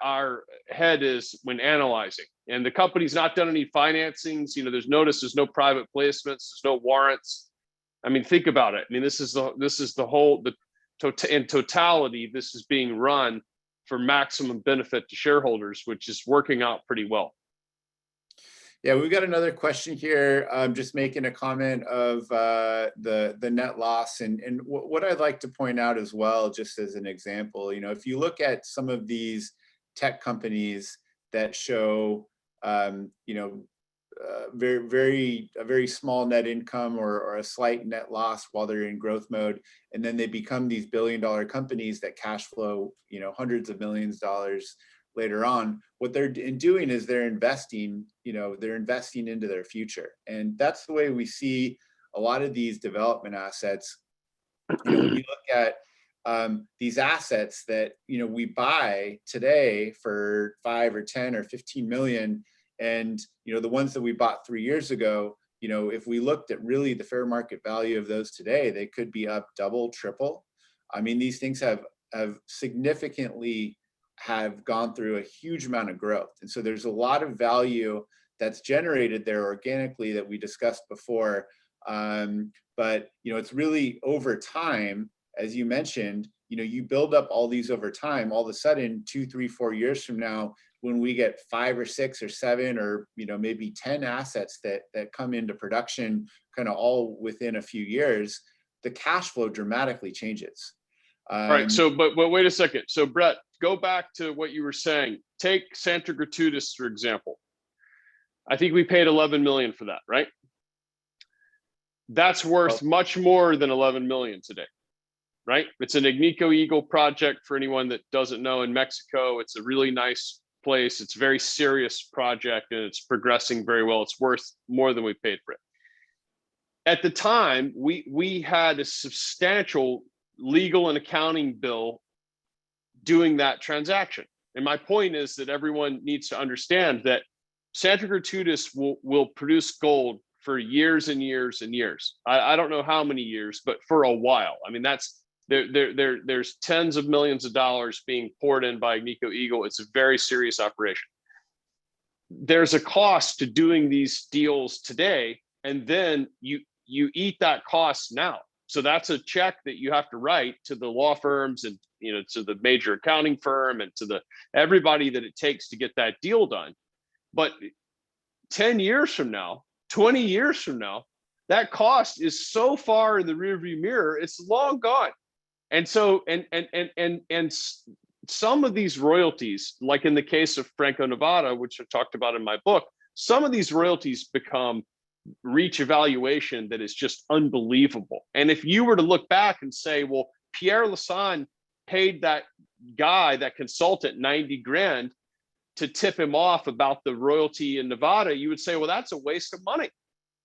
our head is when analyzing. And the company's not done any financings. There's no private placements, there's no warrants. I mean, think about it. I mean, this is the whole, in totality, this is being run for maximum benefit to shareholders, which is working out pretty well. Yeah, we've got another question here. I'm just making a comment of the net loss, and what I'd like to point out as well, just as an example, if you look at some of these tech companies that show, a very small net income or a slight net loss while they're in growth mode, and then they become these billion-dollar companies that cash flow, hundreds of millions of dollars later on. What they're doing is they're investing, they're investing into their future. And that's the way we see a lot of these development assets. When you look at these assets that, we buy today for 5 or 10 or 15 million, and, the ones that we bought 3 years ago, if we looked at really the fair market value of those today, they could be up double, triple. I mean, these things have significantly have gone through a huge amount of growth. And so there's a lot of value that's generated there organically that we discussed before. But, it's really over time, as you mentioned, you build up all these over time. All of a sudden, 2, 3, 4 years from now, when we get 5 or 6 or 7 or, maybe 10 assets that come into production kind of all within a few years, the cash flow dramatically changes. All right. So, but wait a second. So, Brett, go back to what you were saying. Take Santa Gratuitas, for example. I think we paid 11 million for that, right? That's worth much more than 11 million today, right? It's an Agnico Eagle project for anyone that doesn't know in Mexico. It's a really nice place. It's a very serious project and it's progressing very well. It's worth more than we paid for it. At the time, we had a substantial legal and accounting bill doing that transaction. And my point is that everyone needs to understand that Santa Gratuitas will produce gold for years and years and years. I don't know how many years, but for a while. I mean, there's tens of millions of dollars being poured in by Agnico Eagle. It's a very serious operation. There's a cost to doing these deals today, and then you eat that cost now. So that's a check that you have to write to the law firms and to the major accounting firm and to everybody that it takes to get that deal done. But 10 years from now, 20 years from now, that cost is so far in the rearview mirror, it's long gone. And so, and some of these royalties, like in the case of Franco-Nevada, which I talked about in my book, some of these royalties reach a valuation that is just unbelievable. And if you were to look back and say, well, Pierre Lassonde paid that guy, that consultant, 90 grand to tip him off about the royalty in Nevada, you would say, well, that's a waste of money.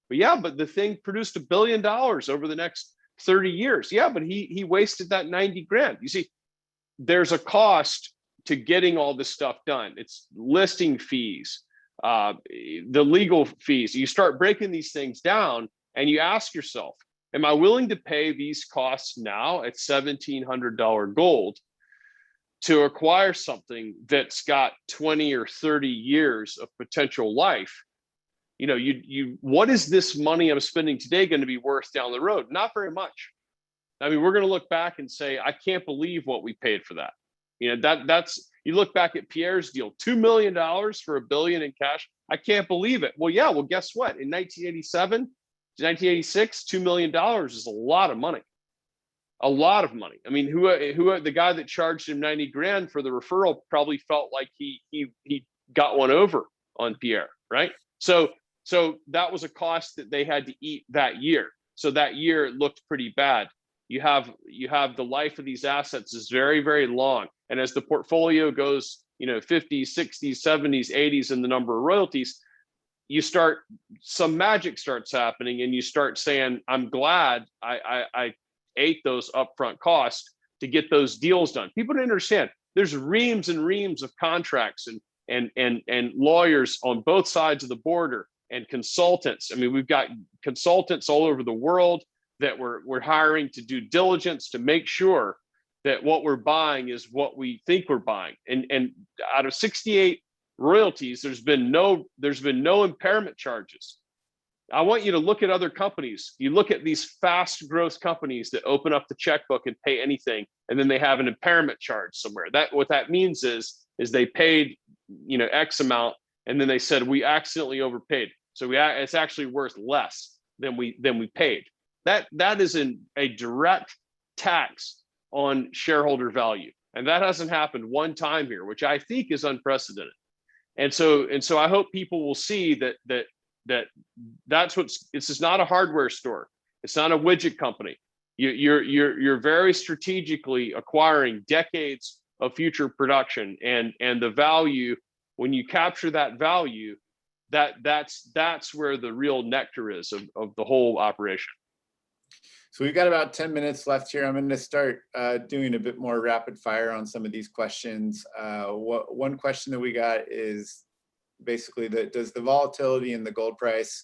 But yeah, but the thing produced $1 billion over the next 30 years. Yeah, but he wasted that 90 grand. You see, there's a cost to getting all this stuff done. It's listing fees, the legal fees. You start breaking these things down and you ask yourself, am I willing to pay these costs now at $1,700 gold to acquire something that's got 20 or 30 years of potential life? What is this money I'm spending today going to be worth down the road? Not very much. I mean, we're going to look back and say, I can't believe what we paid for that. That's, you look back at Pierre's deal, $2 million for $1 billion in cash. I can't believe it. Well, yeah, well, guess what? In 1987, 1986, $2 million is a lot of money. A lot of money. I mean, who the guy that charged him 90 grand for the referral probably felt like he got one over on Pierre, right? So that was a cost that they had to eat that year. So that year it looked pretty bad. You have the life of these assets is very, very long. And as the portfolio goes, 50s, 60s, 70s, 80s in the number of royalties, some magic starts happening and you start saying, I'm glad I ate those upfront costs to get those deals done. People don't understand. There's reams and reams of contracts and lawyers on both sides of the border and consultants. I mean, we've got consultants all over the world that we're hiring to do diligence to make sure that what we're buying is what we think we're buying. And out of 68 royalties, there's been no impairment charges. I want you to look at other companies. You look at these fast growth companies that open up the checkbook and pay anything, and then they have an impairment charge somewhere. What that means is they paid, X amount, and then they said we accidentally overpaid. So it's actually worth less than we paid. That is a direct tax on shareholder value, and that hasn't happened one time here, which I think is unprecedented. And so I hope people will see that's this is not a hardware store. It's not a widget company. You're very strategically acquiring decades of future production, and the value, when you capture that value, that's where the real nectar is of the whole operation. So we've got about 10 minutes left here. I'm going to start doing a bit more rapid fire on some of these questions. One question that we got is basically does the volatility in the gold price,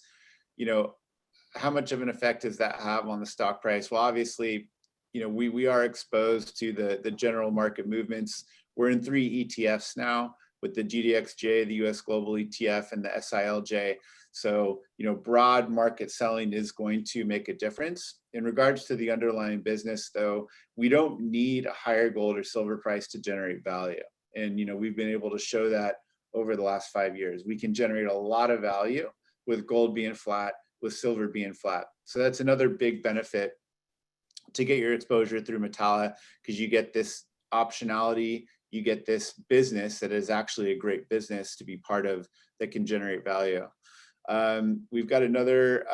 how much of an effect does that have on the stock price? Well, obviously, we are exposed to the general market movements. We're in 3 ETFs now, with the GDXJ, the US Global ETF, and the SILJ. So, broad market selling is going to make a difference. In regards to the underlying business, though, we don't need a higher gold or silver price to generate value. And, we've been able to show that over the last 5 years. We can generate a lot of value with gold being flat, with silver being flat. So that's another big benefit to get your exposure through Metalla, because you get this optionality, you get this business that is actually a great business to be part of that can generate value. We've got another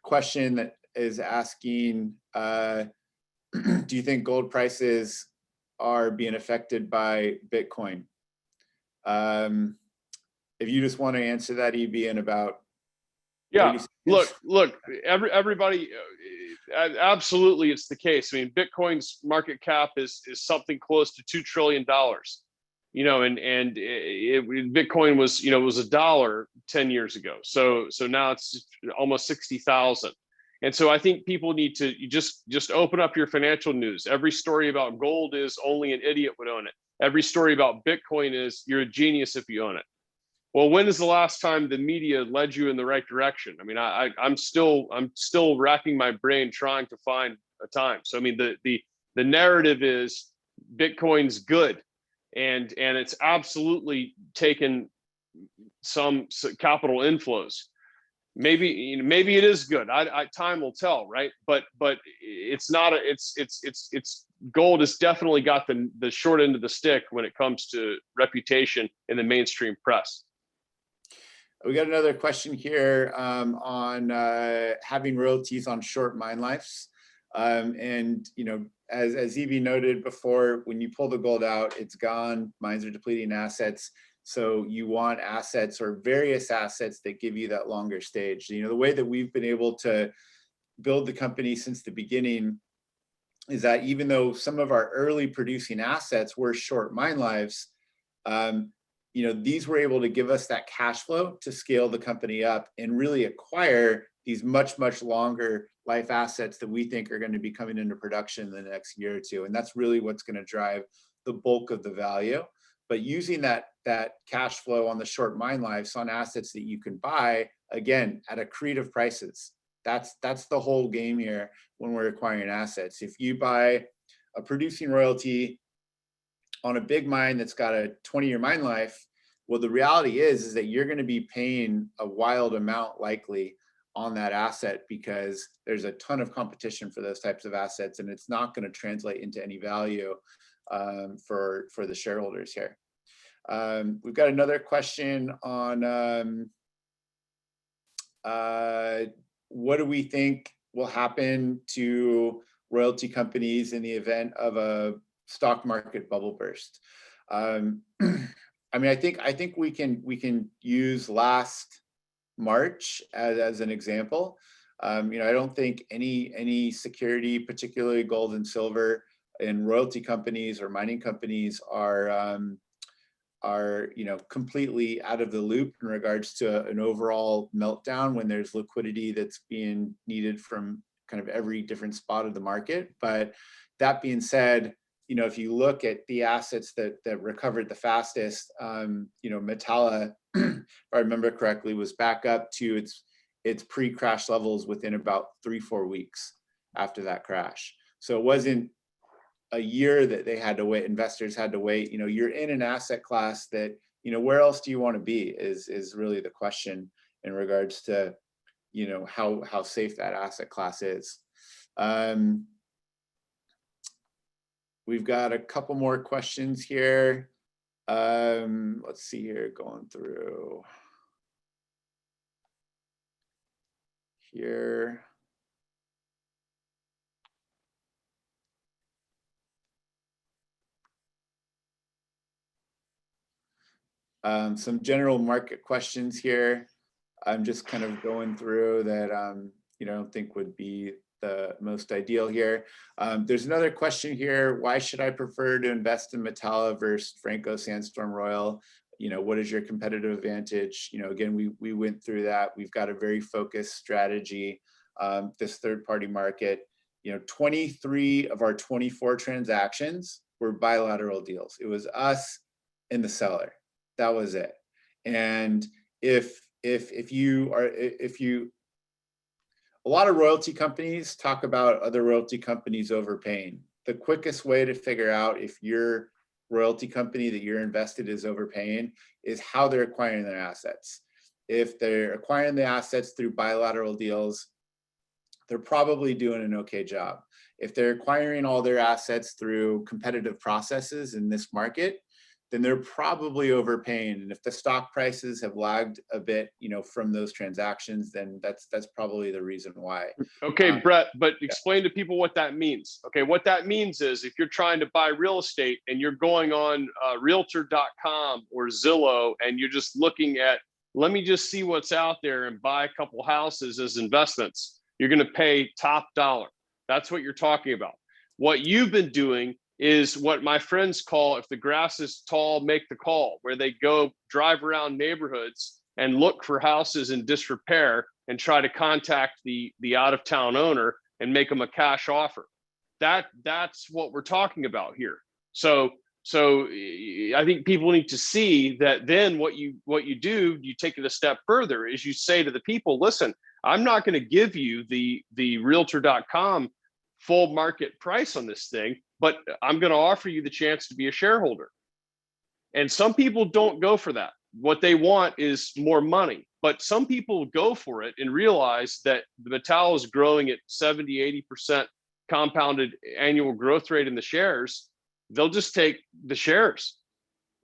question that is asking, do you think gold prices are being affected by Bitcoin? If you just want to answer that, EB, in about 30 seconds. Look, everybody, absolutely, it's the case. I mean, Bitcoin's market cap is something close to $2 trillion. Bitcoin was $1 10 years ago. So now it's almost 60,000. And so I think people need to just open up your financial news. Every story about gold is only an idiot would own it. Every story about Bitcoin is you're a genius if you own it. Well, when is the last time the media led you in the right direction? I mean, I'm still racking my brain trying to find a time. So I mean, the narrative is Bitcoin's good, and it's absolutely taken some capital inflows. Maybe it is good. Time will tell, right? But it's not. It's gold has definitely got the short end of the stick when it comes to reputation in the mainstream press. We got another question here on having royalties on short mine lives. And, as Evie noted before, when you pull the gold out, it's gone. Mines are depleting assets. So you want assets or various assets that give you that longer stage. The way that we've been able to build the company since the beginning is that even though some of our early producing assets were short mine lives, these were able to give us that cash flow to scale the company up and really acquire these much, much longer life assets that we think are going to be coming into production in the next year or two. And that's really what's going to drive the bulk of the value. But using that cash flow on the short mine lives on assets that you can buy, again, at accretive prices, that's the whole game here when we're acquiring assets. If you buy a producing royalty on a big mine that's got a 20-year mine life, well, the reality is that you're going to be paying a wild amount likely on that asset because there's a ton of competition for those types of assets, and it's not going to translate into any value for the shareholders here. We've got another question on what do we think will happen to royalty companies in the event of a stock market bubble burst? I mean, I think we can use last March as an example. I don't think any security, particularly gold and silver, in royalty companies or mining companies are completely out of the loop in regards to an overall meltdown when there's liquidity that's being needed from kind of every different spot of the market. But that being said, if you look at the assets that recovered the fastest, Metalla, if I remember correctly, was back up to its pre-crash levels within about 3-4 weeks after that crash. So it wasn't a year that they had to wait, investors had to wait. You're in an asset class that, where else do you want to be is really the question in regards to, how safe that asset class is. We've got a couple more questions here. Let's see here, going through here. Some general market questions here. I'm just kind of going through that I don't think would be the most ideal here. There's another question here. Why should I prefer to invest in Metalla versus Franco Sandstorm Royal? What is your competitive advantage? Again, we went through that. We've got a very focused strategy. This third-party market, 23 of our 24 transactions were bilateral deals. It was us and the seller. That was it. And a lot of royalty companies talk about other royalty companies overpaying. The quickest way to figure out if your royalty company that you're invested is overpaying is how they're acquiring their assets. If they're acquiring the assets through bilateral deals, they're probably doing an okay job. If they're acquiring all their assets through competitive processes in this market, then they're probably overpaying. And if the stock prices have lagged a bit, from those transactions, then that's probably the reason why. Okay, Brett, but explain to people what that means. Okay, what that means is if you're trying to buy real estate and you're going on realtor.com or Zillow and you're just looking at, let me just see what's out there and buy a couple houses as investments, you're going to pay top dollar. That's what you're talking about. What you've been doing is what my friends call, if the grass is tall, make the call, where they go drive around neighborhoods and look for houses in disrepair and try to contact the out-of-town owner and make them a cash offer. That's what we're talking about here. So I think people need to see that. Then what you do, you take it a step further, is you say to the people, listen, I'm not going to give you the realtor.com full market price on this thing, but I'm going to offer you the chance to be a shareholder. And some people don't go for that. What they want is more money, but some people go for it and realize that the Metalla is growing at 70, 80% compounded annual growth rate in the shares. They'll just take the shares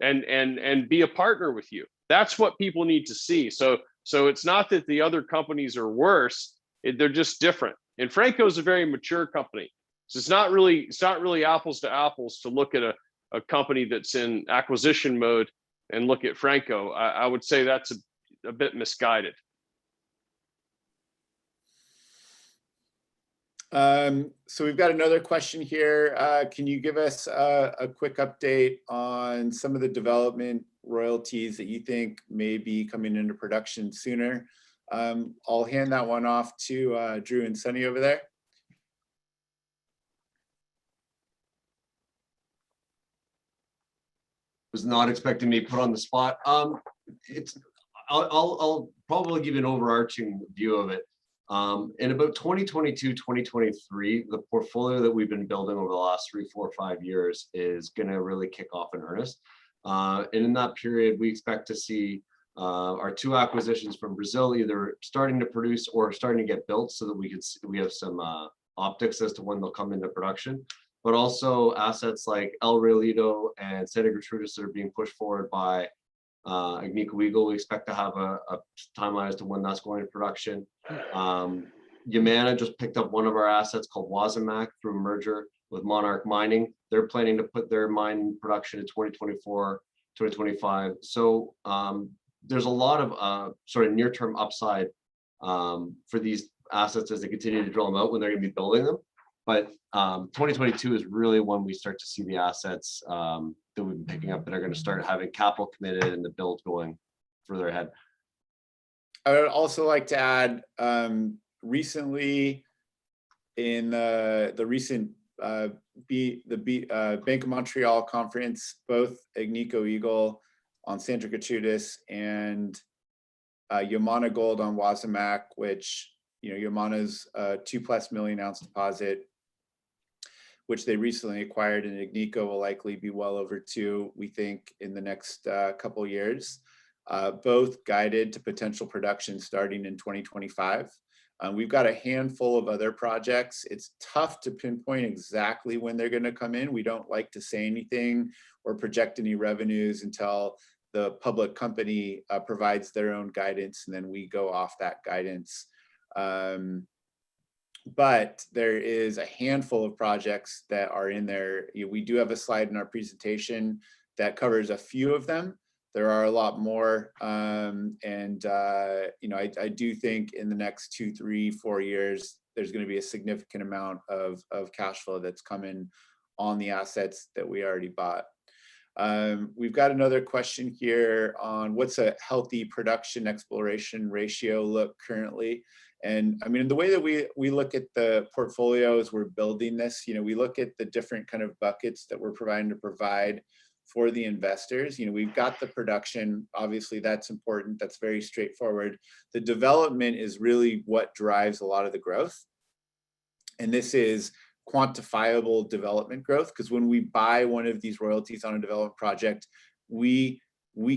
and be a partner with you. That's what people need to see. So it's not that the other companies are worse, they're just different. And Franco is a very mature company. So it's not really apples to apples to look at a company that's in acquisition mode and look at Franco. I would say that's a bit misguided. So we've got another question here. Can you give us a quick update on some of the development royalties that you think may be coming into production sooner? I'll hand that one off to Drew and Sunny over there. Was not expecting me put on the spot. I'll probably give you an overarching view of it. In about 2022, 2023, the portfolio that we've been building over the last 3, 4, 5 years is going to really kick off in earnest. And in that period, we expect to see our 2 acquisitions from Brazil either starting to produce or starting to get built, so that we have some optics as to when they'll come into production. But also assets like El Realito and Santa Gertrudis that are being pushed forward by Agnico Eagle. We expect to have a timeline as to when that's going to production. Yamana just picked up one of our assets called Wasamac through a merger with Monarch Mining. They're planning to put their mine in production in 2024, 2025. So there's a lot of sort of near-term upside for these assets as they continue to drill them out when they're going to be building them. But 2022 is really when we start to see the assets that we've been picking up that are going to start having capital committed and the build going further ahead. I would also like to add, recently in the recent Bank of Montreal conference, both Agnico Eagle on Santa Gertrudis and Yamana Gold on Wasamac, which Yamana's 2+ million ounce deposit, which they recently acquired, and Agnico will likely be well over 2, we think, in the next couple of years. Both guided to potential production starting in 2025. We've got a handful of other projects. It's tough to pinpoint exactly when they're going to come in. We don't like to say anything or project any revenues until the public company provides their own guidance, and then we go off that guidance. But there is a handful of projects that are in there. We do have a slide in our presentation that covers a few of them, there are a lot more. You know, I do think in the next 2, 3, 4 years, there's going to be a significant amount of cash flow that's coming on the assets that we already bought. We've got another question here on what's a healthy production exploration ratio look currently. And I mean, the way that we look at the portfolio as we're building this, you know, we look at the different kind of buckets that we're providing to provide for the investors. You know, we've got the production, obviously that's important, that's very straightforward. The development is really what drives a lot of the growth. And this is quantifiable development growth, because when we buy one of these royalties on a development project, we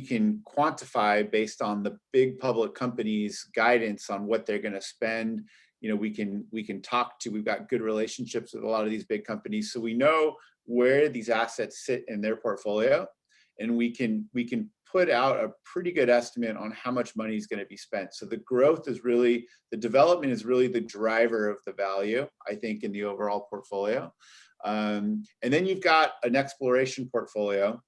can quantify based on the big public companies' guidance on what they're going to spend. You know, we can talk to, we've got good relationships with a lot of these big companies, so we know where these assets sit in their portfolio, and we can put out a pretty good estimate on how much money is going to be spent. So the growth is really, the development is really the driver of the value, I think, in the overall portfolio. And then you've got an exploration portfolio.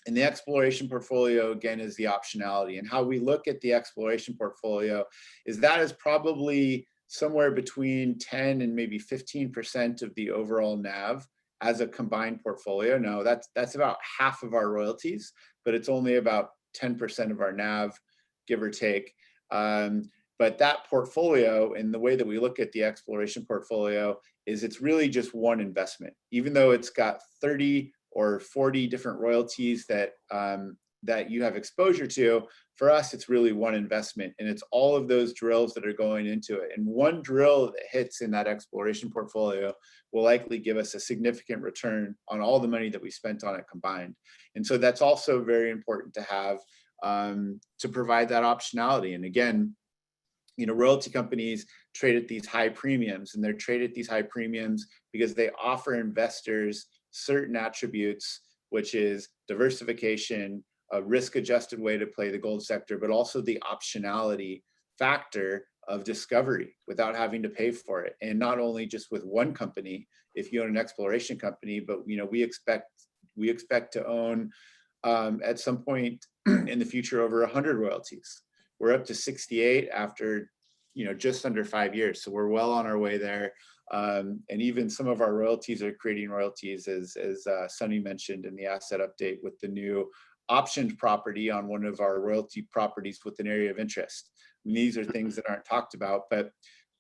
And the exploration portfolio, again, is the optionality. And how we look at the exploration portfolio is that is probably somewhere between 10 and maybe 15% of the overall NAV as a combined portfolio. Now, that's about half of our royalties, but it's only about 10% of our NAV, give or take. But that portfolio, and the way that we look at the exploration portfolio, is it's really just one investment. Even though it's got 30 or 40 different royalties that that you have exposure to, for us, it's really one investment, and it's all of those drills that are going into it. And one drill that hits in that exploration portfolio will likely give us a significant return on all the money that we spent on it combined. And so that's also very important to have, to provide that optionality. And again, you know, royalty companies trade at these high premiums, and they're traded at these high premiums because they offer investors certain attributes, which is diversification, a risk-adjusted way to play the gold sector, but also the optionality factor of discovery without having to pay for it. And not only just with one company, if you own an exploration company, but you know, we expect to own at some point in the future over 100 royalties. We're up to 68 after, you know, just under 5 years. So we're well on our way there. And even some of our royalties are creating royalties, as Sunny mentioned in the asset update, with the new optioned property on one of our royalty properties with an area of interest. And these are things that aren't talked about, but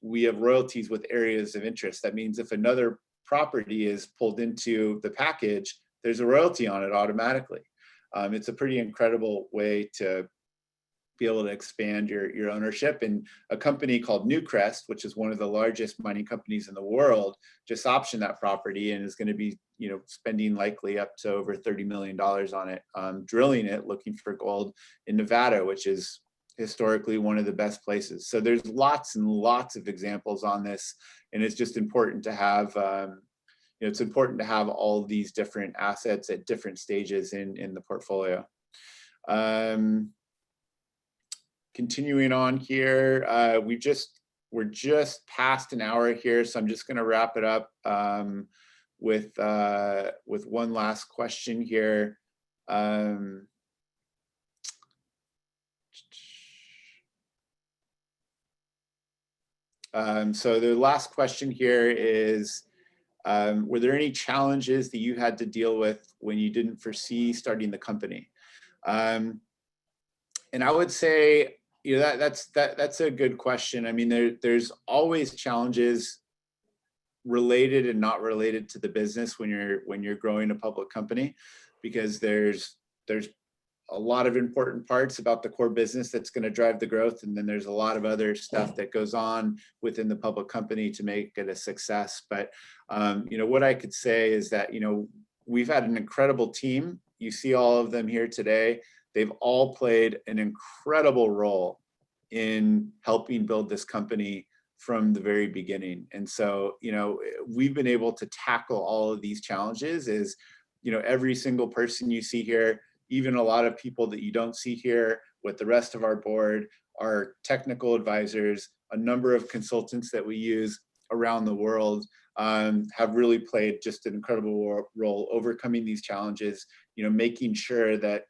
we have royalties with areas of interest. That means if another property is pulled into the package, there's a royalty on it automatically. It's a pretty incredible way to be able to expand your ownership. And a company called Newcrest, which is one of the largest mining companies in the world, just optioned that property and is going to be, you know, spending likely up to over $30 million on it, drilling it, looking for gold in Nevada, which is historically one of the best places. So there's lots and lots of examples on this, and it's just important to have, you know, it's important to have all these different assets at different stages in the portfolio. Continuing on here, we're just past an hour here, so I'm just going to wrap it up with one last question here. So the last question here is, were there any challenges that you had to deal with when you didn't foresee starting the company? And I would say, you know, that's a good question. I mean, there's always challenges related and not related to the business when you're growing a public company, because there's a lot of important parts about the core business that's going to drive the growth, and then there's a lot of other stuff that goes on within the public company to make it a success. But you know, what I could say is that, you know, we've had an incredible team. You see all of them here today. They've all played an incredible role in helping build this company from the very beginning. And so, you know, we've been able to tackle all of these challenges. Is, you know, every single person you see here, even a lot of people that you don't see here with the rest of our board, our technical advisors, a number of consultants that we use around the world, have really played just an incredible role overcoming these challenges, you know, making sure that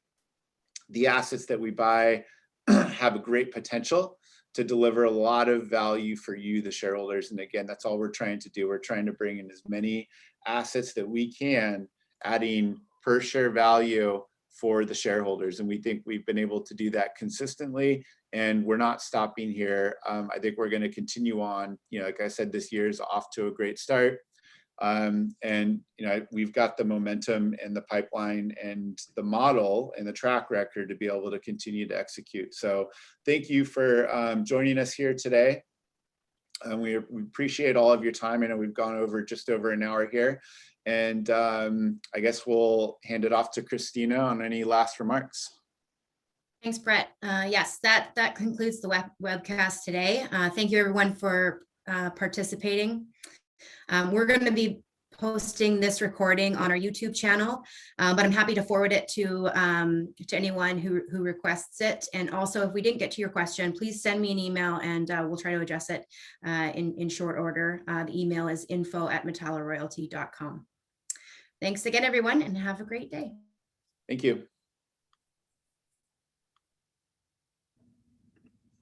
the assets that we buy have a great potential to deliver a lot of value for you, the shareholders. And again, that's all we're trying to do. We're trying to bring in as many assets that we can, adding per share value for the shareholders. And we think we've been able to do that consistently, and we're not stopping here. I think we're going to continue on. Like I said, this year is off to a great start. And we've got the momentum and the pipeline and the model and the track record to be able to continue to execute. So thank you for joining us here today. We appreciate all of your time. I know we've gone over just over an hour here, and I guess we'll hand it off to Kristina on any last remarks. Thanks, Brett. Yes, that concludes the webcast today. Thank you everyone for participating. We're going to be posting this recording on our YouTube channel, but I'm happy to forward it to anyone who requests it. And also, if we didn't get to your question, please send me an email and we'll try to address it in short order. The email is info@metallaroyalty.com. Thanks again, everyone, and have a great day. Thank you.